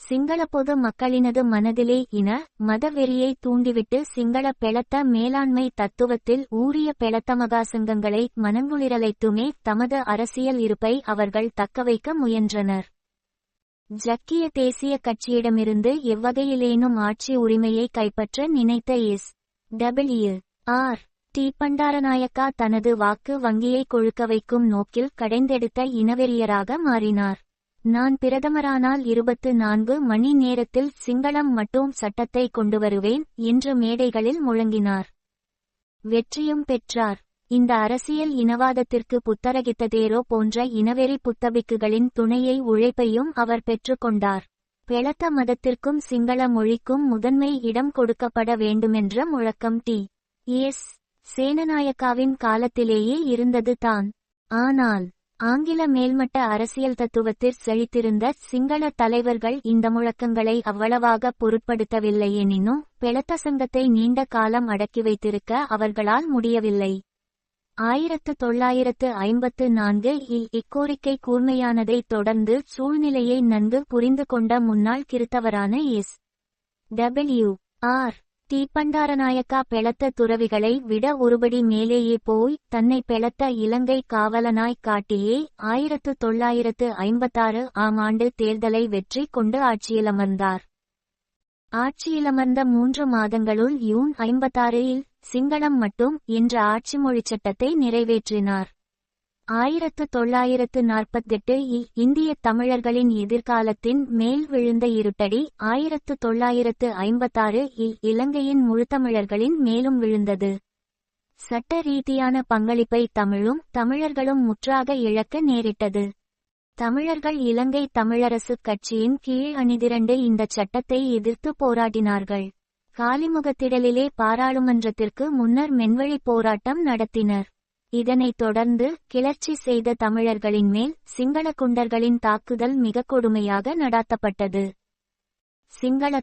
சிங்கள பொது மக்களினது மனதிலே இன மத வெறியை தூண்டிவிட்டு சிங்கள பெளத்த மேலாண்மை தத்துவத்தில் ஊறிய பெளத்த மகாசங்கங்களை மனங்குளிரலைத்துமே தமது அரசியல் இருப்பை அவர்கள் தக்கவைக்க முயன்றனர். ஜக்கிய தேசிய கட்சியிடமிருந்து எவ்வகையிலேனும் ஆட்சி உரிமையை கைப்பற்ற நினைத்த S. W. R. D. Bandaranaike தனது வாக்கு வங்கியை கொழுக்க வைக்கும் நோக்கில் கடைந்தெடுத்த இனவெறியராக மாறினார். நான் பிரதமரானால் 24 மணி நேரத்தில் சிங்களம் மட்டும் சட்டத்தை கொண்டுவருவேன் என்று மேடைகளில் முழங்கினார். வெற்றியும் பெற்றார். இந்த அரசியல் இனவாதத்திற்கு புத்தரகித்ததேரோ போன்ற இனவெறி புத்தபிக்குகளின் துணையை உழைப்பையும் அவர் பெற்றுக்கொண்டார். பெளத்த மதத்திற்கும் சிங்கள மொழிக்கும் முதன்மை இடம் கொடுக்கப்பட வேண்டுமென்ற முழக்கம் டி. எஸ். சேனநாயக்காவின் காலத்திலேயே இருந்தது தான். ஆனால் ஆங்கில மேல்மட்ட அரசியல் தத்துவத்தில் செழித்திருந்த சிங்கள தலைவர்கள் இந்த முழக்கங்களை அவ்வளவாக பொருட்படுத்தவில்லை. எனினும் பெளத்த சங்கத்தை நீண்ட காலம் அடக்கி வைத்திருக்க அவர்களால் முடியவில்லை. 1954 இல் இக்கோரிக்கை கூர்மையானதைத் தொடர்ந்து சூழ்நிலையை நன்கு புரிந்து கொண்ட முன்னாள் கிறித்தவரான S. W. R. D. Bandaranaike பெளத்த துறவிகளை விட ஒருபடி மேலேயே போய் தன்னை பெளத்த இலங்கை காவலனாய் காட்டியே 1956 ஆம் ஆண்டு தேர்தலை வெற்றி கொண்டு ஆட்சியிலமர்ந்தார். ஆட்சியிலமர்ந்த 3 மாதங்களுள் யூன் 56 இல் சிங்களம் மட்டும் என்ற ஆட்சிமொழி சட்டத்தை நிறைவேற்றினார். 1948 இந்திய தமிழர்களின் எதிர்காலத்தின் மேல் விழுந்த இருட்டடி 1956 இலங்கையின் முழுத்தமிழர்களின் மேலும் விழுந்தது. சட்ட ரீதியான பங்களிப்பை தமிழர்களும் முற்றாக இழக்க நேரிட்டது. தமிழர்கள் இலங்கை தமிழரசு கட்சியின் கீழ் அணிதிரண்டு இந்த சட்டத்தை எதிர்த்து போராடினார்கள். காலிமுகத்திடலிலே பாராளுமன்றத்திற்கு முன்னர் மென்வழி போராட்டம் நடத்தினர். இதனைத் தொடர்ந்து கிளர்ச்சி செய்த தமிழர்களின் மேல் சிங்கள குண்டர்களின் தாக்குதல் மிக கொடுமையாக நடாத்தப்பட்டது. சிங்கள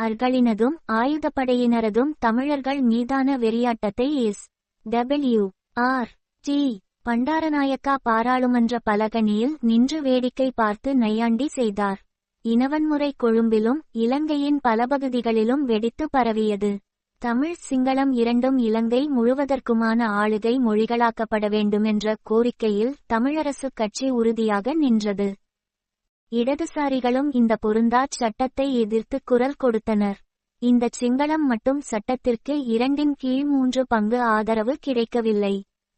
அர்களினதும் ஆயுதப்படையினரதும் தமிழர்கள் மீதான வெறியாட்டத்தை எஸ்.டபிள்யூ.ஆர்.டி. பண்டாரநாயக்கா பாராளுமன்ற பலகணியில் நின்று வேடிக்கை பார்த்து நையாண்டி செய்தார். இனவன்முறை கொழும்பிலும் இலங்கையின் பல பகுதிகளிலும் வெடித்து பரவியது. தமிழ் சிங்களம் இரண்டும் இலங்கை முழுவதற்குமான ஆளுகை மொழிகளாக்கப்பட வேண்டுமென்ற கோரிக்கையில் தமிழரசு கட்சி உறுதியாக நின்றது. இடதுசாரிகளும் இந்த பொருந்தாச் சட்டத்தை எதிர்த்து குரல் கொடுத்தனர். இந்த சிங்களம் மட்டும் சட்டத்திற்கு 2/3 பங்கு ஆதரவு கிடைக்கவில்லை.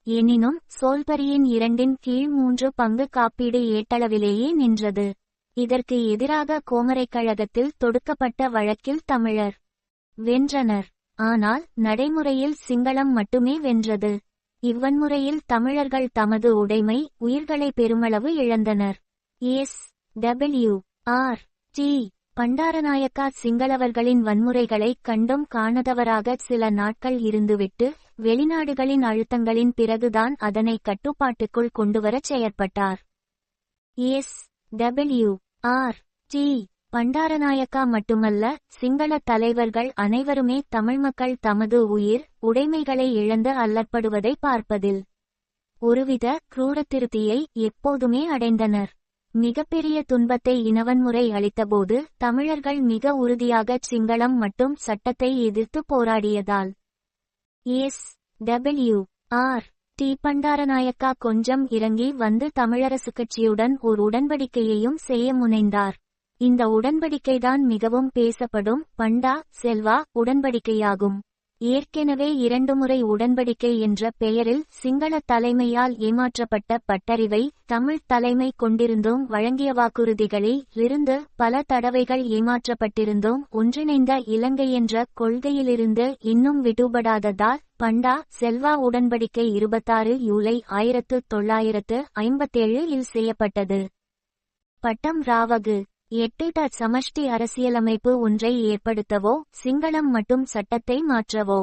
எனினும் சோல்பரியின் 2/3 பங்கு காப்பீடு ஏட்டளவிலேயே நின்றது. இதற்கு எதிராக கோமரைக் கழகத்தில் தொடுக்கப்பட்ட வழக்கில் தமிழர் வென்றனர். ஆனால் நடைமுறையில் சிங்களம் மட்டுமே வென்றது. இவ்வன்முறையில் தமிழர்கள் தமது உடைமை உயிர்களை பெருமளவு இழந்தனர். எஸ்.டபிள்யூ.ஆர்.டி. பண்டாரநாயக்கா சிங்களவர்களின் வன்முறைகளை கண்டும் காணாதவராக சில நாட்கள் இருந்துவிட்டு வெளிநாடுகளின் அழுத்தங்களின் பிறகுதான் அதனை கட்டுப்பாட்டுக்குள் கொண்டுவரச் செயற்பட்டார். எஸ்.டபிள்யூ.ஆர்.டி. பண்டாரநாயக்கா மட்டுமல்ல, சிங்கள தலைவர்கள் அனைவருமே தமிழ் மக்கள் தமது உயிர் உடைமைகளை இழந்து அல்லற்படுவதை பார்ப்பதில் ஒருவித கிரூரத்திருப்தியை எப்போதுமே அடைந்தனர். மிகப்பெரிய துன்பத்தை இனவன்முறை அளித்தபோது தமிழர்கள் மிக உறுதியாகச் சிங்களம் மட்டும் சட்டத்தை எதிர்த்து போராடியதால் எஸ்.டபிள்யூ.ஆர்.டி. பண்டாரநாயக்கா கொஞ்சம் இறங்கி வந்து தமிழரசு கட்சியுடன் ஓர் உடன்படிக்கையையும் செய்ய முனைந்தார். இந்த உடன்படிக்கைதான் மிகவும் பேசப்படும் பண்டா செல்வா உடன்படிக்கையாகும். ஏற்கெனவே 2 முறை உடன்படிக்கை என்ற பெயரில் சிங்கள தலைமையால் ஏமாற்றப்பட்ட பட்டறிவை தமிழ் தலைமை கொண்டிருந்தோம். வழங்கிய வாக்குறுதிகளில் இருந்து பல தடவைகள் ஏமாற்றப்பட்டிருந்தோம். ஒன்றிணைந்த இலங்கை என்ற கொள்கையிலிருந்து இன்னும் விடுபடாததால் பண்டா செல்வா உடன்படிக்கை 26 ஜூலை 1957 செய்யப்பட்டது. பட்டம் ராவகு 8 சமஷ்டி அரசியலமைப்பு ஒன்றை ஏற்படுத்தவோ சிங்களம் மட்டும் சட்டத்தை மாற்றவோ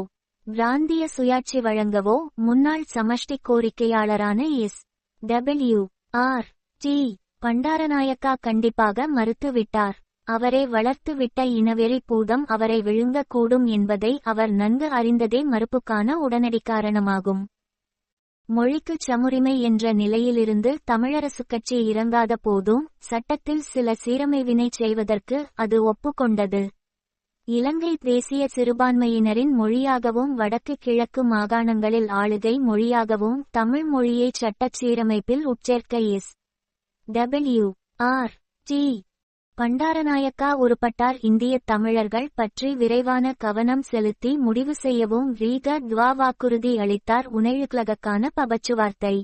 பிராந்திய சுயாட்சி வழங்கவோ முன்னாள் சமஷ்டி கோரிக்கையாளரான எஸ்.டபிள்யூ.ஆர்.டி. பண்டாரநாயக்கா கண்டிப்பாக மறுத்துவிட்டார். அவரே வளர்த்து விட்ட இனவெறி பூதம் அவரை விழுங்கக்கூடும் என்பதை அவர் நன்கு அறிந்ததே மறுப்புக்கான உடனடி காரணமாகும். மொழிக்குச் சமுரிமை என்ற நிலையிலிருந்து தமிழரசு கட்சி இறங்காத போதும் சட்டத்தில் சில சீரமைவினை செய்வதற்கு அது ஒப்புக்கொண்டது. இலங்கை தேசிய சிறுபான்மையினரின் மொழியாகவும் வடக்கு கிழக்கு மாகாணங்களில் ஆளுகை மொழியாகவும் தமிழ் மொழியை சட்டச் சீரமைப்பில் உட்சேர்க்க எஸ்.டபிள்யூ.ஆர்.டி. பண்டாரநாயக்கா உருப்பட்டார். இந்திய தமிழர்கள் பற்றி விரைவான கவனம் செலுத்தி முடிவு செய்யவும் ரீக வாக்குறுதி அளித்தார். உணவுகளுக்கான பபச்சுவார்த்தை,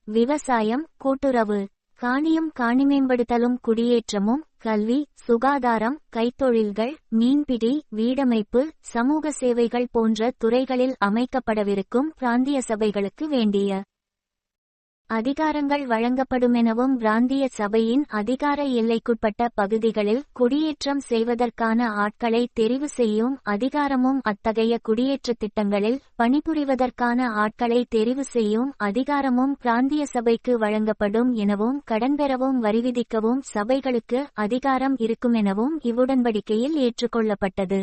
விவசாயம், கூட்டுறவு, காணியும் காணிமேம்படுத்தலும், குடியேற்றமும், கல்வி, சுகாதாரம், கைத்தொழில்கள், மீன்பிடி, வீடமைப்பு, சமூக சேவைகள் போன்ற துறைகளில் அமைக்கப்படவிருக்கும் பிராந்திய சபைகளுக்கு வேண்டிய அதிகாரங்கள் வழங்கப்படுமெனவும் பிராந்திய சபையின் அதிகார எல்லைக்குட்பட்ட பகுதிகளில் குடியேற்றம் செய்வதற்கான ஆட்களை தெரிவு செய்யும் அதிகாரமும் அத்தகைய குடியேற்றத் திட்டங்களில் பணிபுரிவதற்கான ஆட்களை தெரிவு செய்யும் அதிகாரமும் பிராந்திய சபைக்கு வழங்கப்படும் எனவும் கடன் பெறவும் வரிவிதிக்கவும் சபைகளுக்கு அதிகாரம் இருக்குமெனவும் இவ்வுடன்படிக்கையில் ஏற்றுக்கொள்ளப்பட்டது.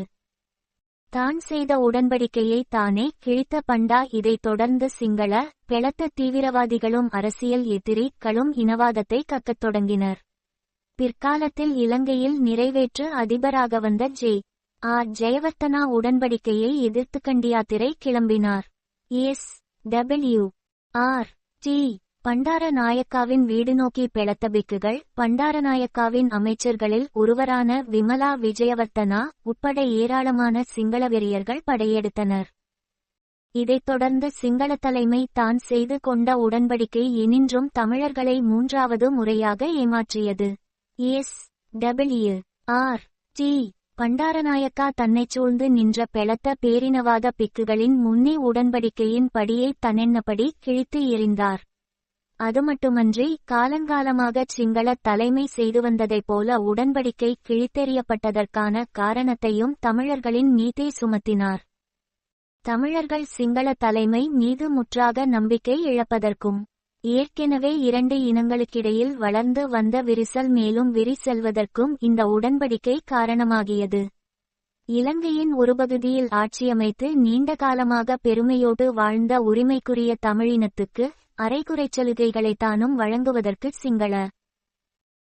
தான் செய்த உடன்படிக்கையை தானே கிழித்த பண்டா இதைத் தொடர்ந்து சிங்கள பெளத்த தீவிரவாதிகளும் அரசியல் எதிரிகளும் இனவாதத்தை கக்கத் தொடங்கினர். பிற்காலத்தில் இலங்கையில் நிறைவேற்று அதிபராக வந்த ஜே.ஆர். ஜெயவர்த்தனா உடன்படிக்கையை எதிர்த்து கண்டியாத்திரை கிளம்பினார். எஸ்.டபிள்யூ.ஆர்.டி. பண்டாரநாயக்காவின் வீடு நோக்கி பெளத்த பிக்குகள் பண்டாரநாயக்காவின் அமைச்சர்களில் ஒருவரான விமலா விஜயவர்த்தனா உட்பட ஏராளமான சிங்கள வெறியர்கள் படையெடுத்தனர். இதைத் தொடர்ந்து சிங்கள தலைமை தான் செய்து கொண்ட உடன்படிக்கை இனின்றும் தமிழர்களை மூன்றாவது முறையாக ஏமாற்றியது. எஸ்.டபிள்யூ.ஆர்.டி. பண்டாரநாயக்கா தன்னைச் சூழ்ந்து நின்ற பெலத்த பேரினவாத பிக்குகளின் முன்னே உடன்படிக்கையின் படியை தன்னெண்ணப்படி கிழித்து எறிந்தார். அதுமட்டுமன்றி காலங்காலமாகச் சிங்கள தலைமை செய்து வந்ததைப் போல உடன்படிக்கை கிழித்தெறியப்பட்டதற்கான காரணத்தையும் தமிழர்களின் மீதே சுமத்தினார். தமிழர்கள் சிங்கள தலைமை மீது முற்றாக நம்பிக்கை இழப்பதற்கும் ஏற்கெனவே இரண்டு இனங்களுக்கிடையில் வளர்ந்து வந்த விரிசல் மேலும் விரிசெல்வதற்கும் இந்த உடன்படிக்கை காரணமாகியது. இலங்கையின் ஒரு பகுதியில் ஆட்சியமைத்து நீண்ட காலமாக பெருமையோடு வாழ்ந்த உரிமைக்குரிய தமிழினத்துக்கு அரைகுறைச்சலுகைகளைத்தானும் வழங்குவதற்கு சிங்கள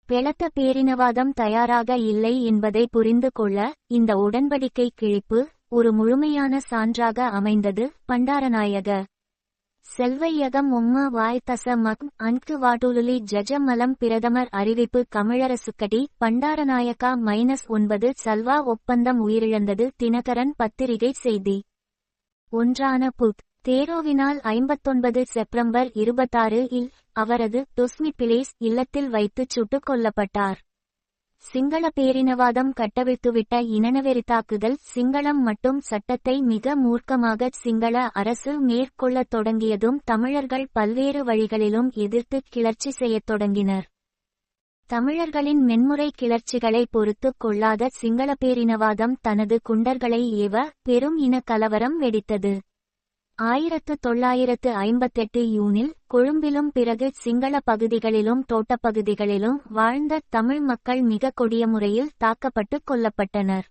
பெலத்த பேரினவாதம் தயாராக இல்லை என்பதை புரிந்து கொள்ள இந்த உடன்படிக்கை கிழிப்பு ஒரு முழுமையான சான்றாக அமைந்தது. பண்டாரநாயக செல்வையகம் உம்ம வாய்த்தச மக் அன்கு வாட்டுலுலி ஜஜமலம் பிரதமர் அறிவிப்பு கமிழரசுக்கடி பண்டாரநாயக்கா -9 சல்வா ஒப்பந்தம் உயிரிழந்தது. தினகரன் பத்திரிகை செய்தி. ஒன்றான புத் தேரோவினால் 59 செப்டம்பர் 26 இல் அவரது டொஸ்மி பிளேஸ் இல்லத்தில் வைத்துச் சுட்டுக் கொல்லப்பட்டார். சிங்கள பேரினவாதம் கட்டவிழ்த்துவிட்ட இனவெறித்தாக்குதல் சிங்களம் மட்டும் சட்டத்தை மிக மூர்க்கமாக சிங்கள அரசு மேற்கொள்ளத் தொடங்கியதும் தமிழர்கள் பல்வேறு வழிகளிலும் எதிர்த்து கிளர்ச்சி செய்யத் தொடங்கினர். தமிழர்களின் மென்முறை கிளர்ச்சிகளை பொறுத்துக் கொள்ளாத சிங்கள பேரினவாதம் தனது குண்டர்களை ஏவ பெரும் இன கலவரம் வெடித்தது. 1958 யூனில் கொழும்பிலும் பிறகு சிங்கள பகுதிகளிலும் தோட்டப்பகுதிகளிலும் வாழ்ந்த தமிழ் மக்கள் மிக கொடிய முறையில் தாக்கப்பட்டு கொல்லப்பட்டனர்.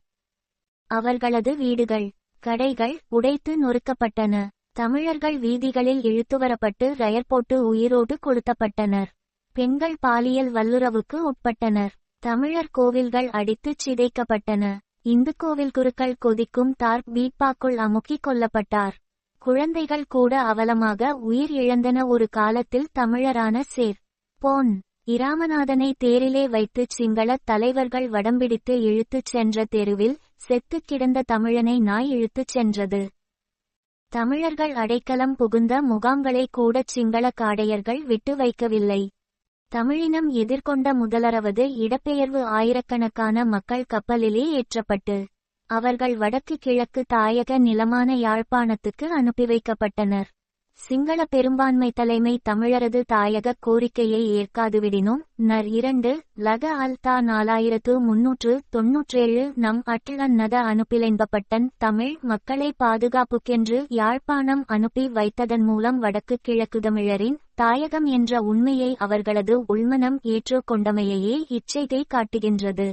அவர்களது வீடுகள், கடைகள் உடைத்து நொறுக்கப்பட்டன. தமிழர்கள் வீதிகளில் இழுத்துவரப்பட்டு ரயர்போட்டு உயிரோடு கொளுத்தப்பட்டனர். பெண்கள் பாலியல் வல்லுறவுக்கு உட்பட்டனர். தமிழர் கோவில்கள் அடித்துச் சிதைக்கப்பட்டன. இந்து கோவில் குருக்கள் கொதிக்கும் தார் பீப்பாக்குள் அமுக்கிக் கொல்லப்பட்டார். குழந்தைகள் கூட அவலமாக உயிர் இழந்தன. ஒரு காலத்தில் தமிழரான சேர் பொன் இராமநாதனை தேரிலே வைத்துச் சிங்கள தலைவர்கள் வடம்பிடித்து இழுத்துச் சென்ற தெருவில் செத்துக் கிடந்த தமிழனை நாய் இழுத்துச் சென்றது. தமிழர்கள் அடைக்கலம் புகுந்த முகாம்களை கூடச் சிங்கள காடையர்கள் விட்டு வைக்கவில்லை. தமிழினம் எதிர்கொண்ட முதலரவது இடப்பெயர்வு. ஆயிரக்கணக்கான மக்கள் கப்பலிலே ஏற்றப்பட்டு அவர்கள் வடக்கு கிழக்கு தாயக நிலமான யாழ்ப்பாணத்துக்கு அனுப்பி வைக்கப்பட்டனர். சிங்கள பெரும்பான்மை தலைமை தமிழரது தாயக கோரிக்கையை ஏற்காதுவிடினும் நர் 2 லக அல்தா 4397 நம் அட்லன்னத அனுப்பிலென்பப்பட்டன் தமிழ் மக்களை பாதுகாப்புக்கென்று யாழ்ப்பாணம் அனுப்பி வைத்ததன் மூலம் வடக்கு கிழக்கு தமிழரின் தாயகம் என்ற உண்மையை அவர்களது உள்மனம் ஏற்றுக்கொண்டமையையே இச்செய்கை காட்டுகின்றது.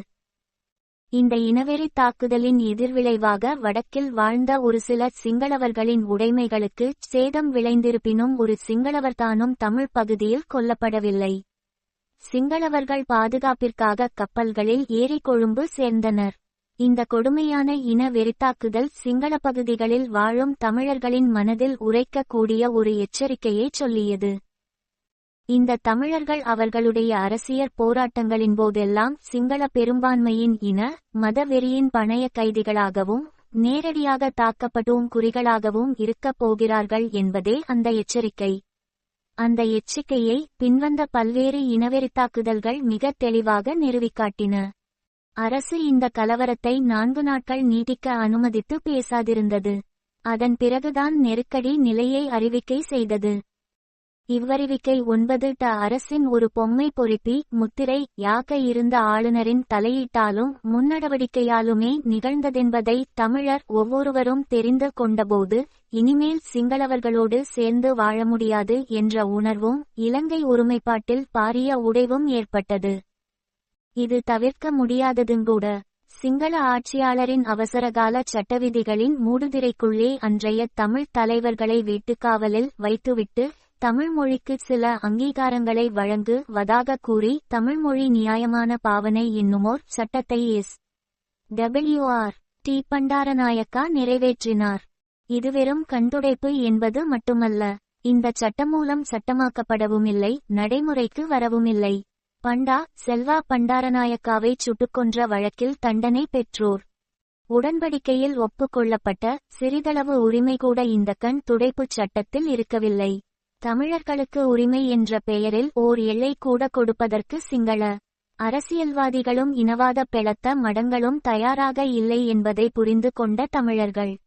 இந்த இனவெறி தாக்குதலின் எதிர்விளைவாக வடக்கில் வாழ்ந்த ஒரு சில சிங்களவர்களின் உடைமைகளுக்கு சேதம் விளைந்திருப்பினும் ஒரு சிங்களவர்தானும் தமிழ் பகுதியில் கொல்லப்படவில்லை. சிங்களவர்கள் பாதுகாப்பிற்காக கப்பல்களில் ஏறி கொழும்பு சேர்ந்தனர். இந்த கொடுமையான இன வெறித்தாக்குதல் சிங்கள பகுதிகளில் வாழும் தமிழர்களின் மனதில் உரைக்கக்கூடிய ஒரு எச்சரிக்கையை சொல்லியது. இந்த தமிழர்கள் அவர்களுடைய அரசியற் போராட்டங்களின் போதெல்லாம் சிங்கள பெரும்பான்மையின் இன மத வெறியின் பணைய கைதிகளாகவும் நேரடியாக தாக்கப்பட்டும் குறிகளாகவும் இருக்கப் போகிறார்கள் என்பதே அந்த எச்சரிக்கை. அந்த எச்சரிக்கையை பின்வந்த பல்வேறு இனவெறித்தாக்குதல்கள் மிக தெளிவாக நிறுவிக்காட்டின. அரசு இந்த கலவரத்தை 4 நாட்கள் நீட்டிக்க அனுமதித்து பேசாதிருந்தது. அதன் பிறகுதான் நெருக்கடி நிலையை அறிவிக்கை செய்தது. இவ்வறிவிக்கை 9 அரசின் ஒரு பொம்மை பொறிப்பி முத்திரை யாக இருந்த ஆளுநரின் தலையீட்டாலும் முன்னடவடிக்கையாலுமே நிகழ்ந்ததென்பதை தமிழர் ஒவ்வொருவரும் தெரிந்து கொண்டபோது இனிமேல் சிங்களவர்களோடு சேர்ந்து வாழ முடியாது என்ற உணர்வும் இலங்கை ஒருமைப்பாட்டில் பாரிய உடைவும் ஏற்பட்டது. இது தவிர்க்க முடியாததுங்கூட. சிங்கள ஆட்சியாளரின் அவசரகால சட்டவிதிகளின் மூடுதிரைக்குள்ளே அன்றைய தமிழ் தலைவர்களை வீட்டுக்காவலில் வைத்துவிட்டு தமிழ் மொழிக்கு சில அங்கீகாரங்களை வழங்குவதாக கூறி தமிழ்மொழி நியாயமான பாவனை என்னுமோர் சட்டத்தை எஸ்.டபிள்யூ.ஆர்.டி. பண்டாரநாயக்கா நிறைவேற்றினார். இது வெறும் கண்துடைப்பு என்பது மட்டுமல்ல. இந்த சட்டமூலம் சட்டமாக்கப்படவுமில்லை, நடைமுறைக்கு வரவுமில்லை. செல்வா பண்டாரநாயக்காவை சுட்டுக்கொன்ற வழக்கில் தண்டனை பெற்றோர் உடன்படிக்கையில் ஒப்புக்கொள்ளப்பட்ட சிறிதளவு உரிமை கூட இந்த கண் துடைப்புச் சட்டத்தில் இருக்கவில்லை. தமிழர்களுக்கு உரிமை என்ற பெயரில் ஓர் எல்லை கூட கொடுப்பதற்கு சிங்கள அரசியல்வாதிகளும் இனவாத பெளத்த மடங்களும் தயாராக இல்லை என்பதை புரிந்து கொண்ட தமிழர்கள்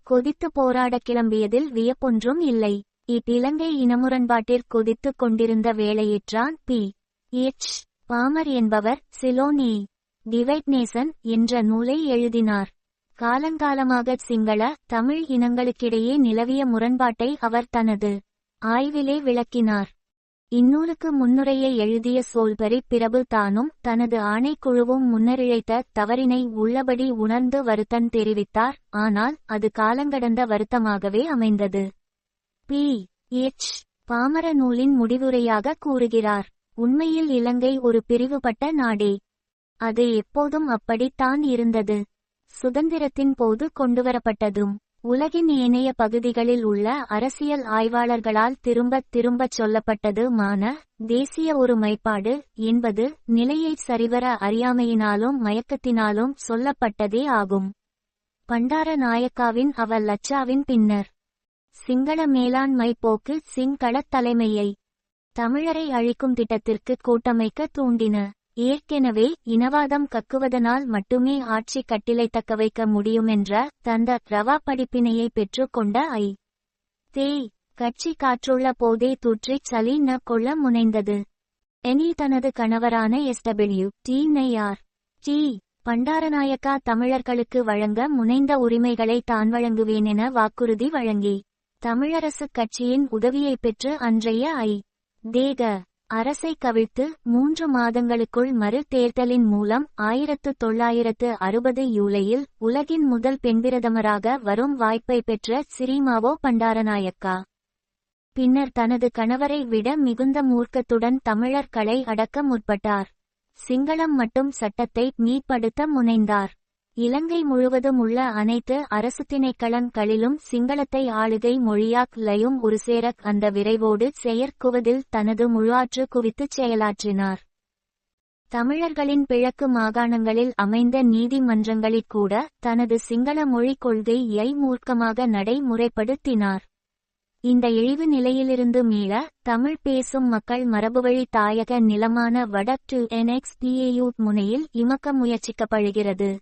கொதித்து போராடக் கிளம்பியதில் வியப்பொன்றும் இல்லை. இலங்கை இனமுரண்பாட்டிற் கொதித்துக் கொண்டிருந்த வேளையிற்றான் பி. எச். பாமர் என்பவர் சிலோன் இ. டிவைட் நேசன் என்ற நூலை எழுதினார். காலங்காலமாக சிங்கள தமிழ் இனங்களுக்கிடையே நிலவிய முரண்பாட்டை அவர் தனது ஆய்விலே விளக்கினார். இந்நூலுக்கு முன்னுரையை எழுதிய சோல்பரி பிரபு தானும் தனது ஆணைக்குழுவும் முன்னரிழைத்த தவறினை உள்ளபடி உணர்ந்து வருத்தம் தெரிவித்தார். ஆனால் அது காலங்கடந்த வருத்தமாகவே அமைந்தது. பி. எச். பாமர நூலின் முடிவுரையாக கூறுகிறார். உண்மையில் இலங்கை ஒரு பிரிவுபட்ட நாடே. அது எப்போதும் அப்படித்தான் இருந்தது. சுதந்திரத்தின் போது கொண்டுவரப்பட்டதும் உலகின் ஏனைய பகுதிகளில் உள்ள அரசியல் ஆய்வாளர்களால் திரும்பத் திரும்பச் சொல்லப்பட்டது தேசிய ஒருமைப்பாடு என்பது நிலையை சரிவர அறியாமையினாலும் மயக்கத்தினாலும் சொல்லப்பட்டதே ஆகும். பண்டார நாயக்காவின் லச்சாவின் பின்னர் சிங்கள மேலாண்மை போக்கு சிங்களத் தலைமையை தமிழரை அழிக்கும் திட்டத்திற்கு கூட்டமைக்க தூண்டின. ஏற்கெனவே இனவாதம் கக்குவதனால் மட்டுமே ஆட்சி கட்டிலை தக்கவைக்க முடியுமென்ற தந்த ரவா படிப்பினையை பெற்றுக்கொண்ட தே கட்சி காற்றுள்ள போதே தூற்றிச் சலி ந கொள்ள முனைந்தது. எனி தனது கணவரான எஸ்.டபிள்யூ.டி. நையார் டி. பண்டாரநாயக்கா தமிழர்களுக்கு வழங்க முனைந்த உரிமைகளை தான் வழங்குவேன் என வாக்குறுதி வழங்கி தமிழரசுக் கட்சியின் உதவியை பெற்று அன்றைய தேக அரசை கவிழ்த்து 3 மாதங்களுக்குள் மறு தேர்தலின் மூலம் 1960 யூலையில் உலகின் முதல் பெண்பிரதமராக வரும் வாய்ப்பை பெற்ற சிறிமாவோ பண்டாரநாயக்கா பின்னர் தனது கணவரை விட மிகுந்த மூர்க்கத்துடன் தமிழர்களை அடக்க முற்பட்டார். சிங்களம் மட்டும் சட்டத்தை மீட்படுத்த முனைந்தார். இலங்கை முழுவதும் உள்ள அனைத்து அரசு திணைக்களங்களிலும் சிங்களத்தை ஆளுகை மொழியாக்லையும் ஒருசேரக் அந்த விரைவோடு செயற்குவதில் தனது முழாற்று குவித்துச் செயலாற்றினார். தமிழர்களின் கிழக்கு மாகாணங்களில் அமைந்த நீதிமன்றங்களிற்கூட தனது சிங்கள மொழிக் கொள்கையை மூர்க்கமாக நடைமுறைப்படுத்தினார். இந்த இழிவு நிலையிலிருந்து மீள தமிழ் பேசும் மக்கள் மரபுவழி தாயக நிலமான வடக்கு NXPAU முனையில் இமக்க முயற்சிக்கப்படுகிறது.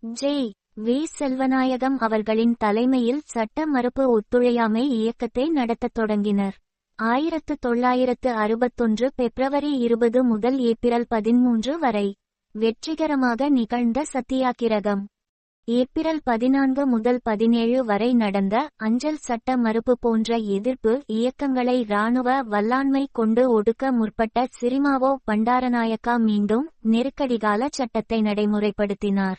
ஜே. வி. செல்வநாயகம் அவர்களின் தலைமையில் சட்ட மறுப்பு ஒத்துழையாமை இயக்கத்தை நடத்தத் தொடங்கினர். 1961 பிப்ரவரி 20 முதல் ஏப்ரல் 13 வரை வெற்றிகரமாக நிகழ்ந்த சத்தியாகிரகம். ஏப்ரல் 14 முதல் 17 வரை நடந்த அஞ்சல் சட்ட மறுப்பு போன்ற எதிர்ப்பு இயக்கங்களை இராணுவ வல்லாண்மை கொண்டு ஒடுக்க முற்பட்ட சிறிமாவோ பண்டாரநாயக்கா மீண்டும் நெருக்கடிகால சட்டத்தை நடைமுறைப்படுத்தினார்.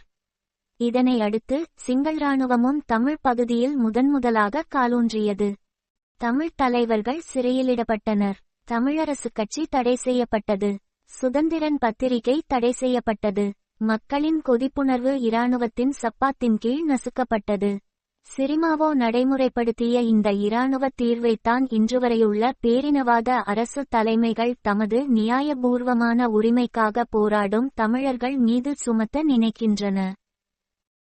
இதனை அடுத்து சிங்கள இராணுவமும் தமிழ் பகுதியில் முதன்முதலாக காலூன்றியது. தமிழ் தலைவர்கள் சிறையிலிடப்பட்டனர். தமிழரசுக் கட்சி தடை செய்யப்பட்டது. சுதந்திரன் பத்திரிகை தடை செய்யப்பட்டது. மக்களின் கொதிப்புணர்வு இராணுவத்தின் சப்பாத்தின் கீழ் நசுக்கப்பட்டது. சிறிமாவோ நடைமுறைப்படுத்திய இந்த இராணுவ தீர்வைத்தான் இன்றுவரையுள்ள பேரினவாத அரசு தலைமைகள் தமது நியாயபூர்வமான உரிமைக்காக போராடும் தமிழர்கள் மீது சுமத்த நினைக்கின்றன.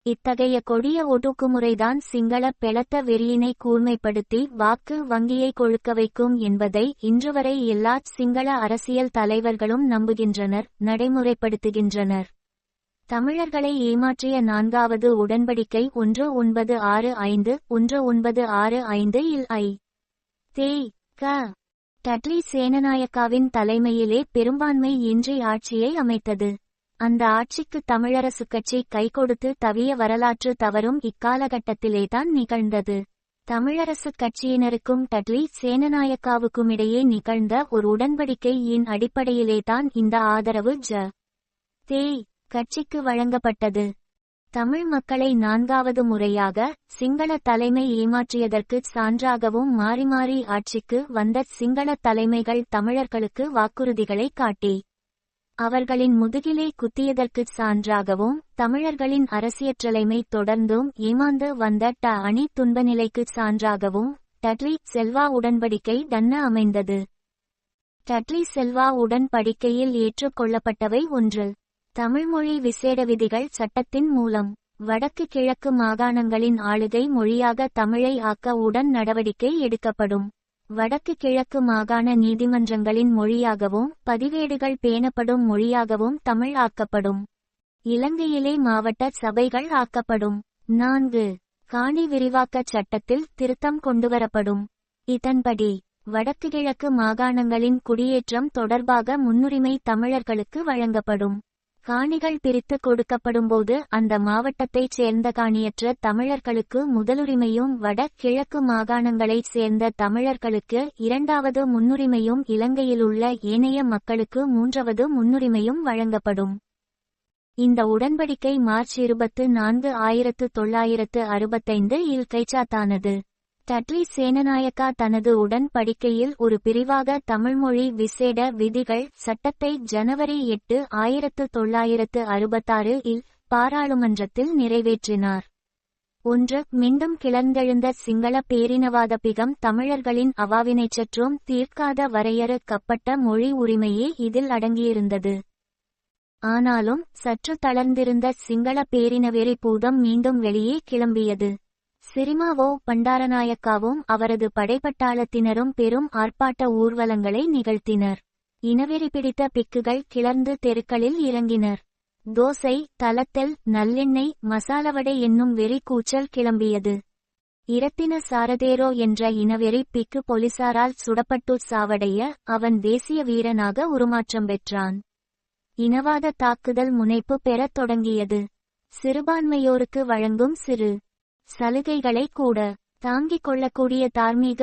இத்தகைய கொடிய ஒடுக்குமுறைதான் சிங்கள பெளத்த வெறியினை கூர்மைப்படுத்தி வாக்கு வங்கியை கொழுக்க வைக்கும் என்பதை இன்றுவரை எல்லா சிங்கள அரசியல் தலைவர்களும் நம்புகின்றனர், நடைமுறைப்படுத்துகின்றனர். தமிழர்களை ஏமாற்றிய 4வது உடன்படிக்கை 1965 இல் தே. க. டட்லி சேனநாயக்காவின் தலைமையிலே பெரும்பான்மை இன்றி ஆட்சியை அமைத்தது. அந்த ஆட்சிக்கு தமிழரசுக் கட்சி கைகொடுத்து தவிய வரலாற்று தவறும் இக்காலகட்டத்திலேதான் நிகழ்ந்தது. தமிழரசுக் கட்சியினருக்கும் டட்லி சேனநாயக்காவுக்குமிடையே நிகழ்ந்த ஒரு உடன்படிக்கையின் அடிப்படையிலேதான் இந்த ஆதரவு தே. கட்சிக்கு வழங்கப்பட்டது. தமிழ் மக்களை 4வது முறையாக சிங்கள தலைமை ஏமாற்றியதற்கு சான்றாகவும் மாறி மாறி ஆட்சிக்கு வந்த சிங்கள தலைமைகள் தமிழர்களுக்கு வாக்குறுதிகளை காட்டி அவர்களின் முதுகிலே குத்தியதற்குச் சான்றாகவும் தமிழர்களின் அரசியற்றலைமை தொடர்ந்தும் ஏமாந்து வந்த அணி துன்பநிலைக்குச் சான்றாகவும் டட்லி செல்வா உடன்படிக்கை அமைந்தது. டட்லி செல்வா உடன்படிக்கையில் ஏற்றுக்கொள்ளப்பட்டவை. 1. தமிழ்மொழி விசேட விதிகள் சட்டத்தின் மூலம் வடக்கு கிழக்கு மாகாணங்களின் ஆளுகை மொழியாக தமிழை ஆக்க உடன் நடவடிக்கை எடுக்கப்படும். வடக்கு கிழக்கு மாகாண நீதிமன்றங்களின் மொழியாகவும் பதிவேடுகள் பேணப்படும் மொழியாகவும் தமிழ் ஆக்கப்படும். இலங்கையிலே மாவட்ட சபைகள் ஆக்கப்படும். 4. காணி விரிவாக்கச் சட்டத்தில் திருத்தம் கொண்டுவரப்படும். இதன்படி வடக்கு கிழக்கு மாகாணங்களின் குடியேற்றம் தொடர்பாக முன்னுரிமை தமிழர்களுக்கு வழங்கப்படும். காணிகள் பிரித்து கொடுக்கப்படும்போது அந்த மாவட்டத்தைச் சேர்ந்த காணியற்ற தமிழர்களுக்கு முதலுரிமையும் வட கிழக்கு மாகாணங்களைச் சேர்ந்த தமிழர்களுக்கு 2வது முன்னுரிமையும் இலங்கையிலுள்ள ஏனைய மக்களுக்கு 3வது முன்னுரிமையும் வழங்கப்படும். இந்த உடன்படிக்கை மார்ச் 24, 1965 இல் கைச்சாத்தானது. டட்லி சேனநாயக்கா தனது உடன்படிக்கையில் ஒரு பிரிவாக தமிழ்மொழி விசேட விதிகள் சட்டத்தை ஜனவரி 8, 1966 இல் பாராளுமன்றத்தில் நிறைவேற்றினார். 1. மீண்டும் கிளர்ந்தெழுந்த சிங்கள பேரினவாதபிகம் தமிழர்களின் அவாவினைச்சற்றும் தீர்க்காத வரையறுக்கப்பட்ட மொழி உரிமையே இதில் அடங்கியிருந்தது. ஆனாலும் சற்று தளர்ந்திருந்த சிங்கள பேரினவெறி பூதம் மீண்டும் வெளியே கிளம்பியது. சிரிமாவோ பண்டாரநாயக்காவும் அவரது படைப்பட்டாளத்தினரும் பெரும் ஆர்ப்பாட்ட ஊர்வலங்களை நிகழ்த்தினர். இனவெறி பிடித்த பிக்குகள் கிளர்ந்து தெருக்களில் இறங்கினர். தோசை, தலத்தெல், நல்லெண்ணெய், மசாலவடை என்னும் வெறி கூச்சல் கிளம்பியது. இரத்தின சாரதேரோ என்ற இனவெறி பிக்கு போலீசாரால் சுடப்பட்டு சாவடைய அவன் தேசிய வீரனாக உருமாற்றம் பெற்றான். இனவாத தாக்குதல் முனைப்பு பெறத் தொடங்கியது. சிறுபான்மையோருக்கு வழங்கும் சிறு சலுகைகளை கூட தாங்கிக் கொள்ளக்கூடிய தார்மீக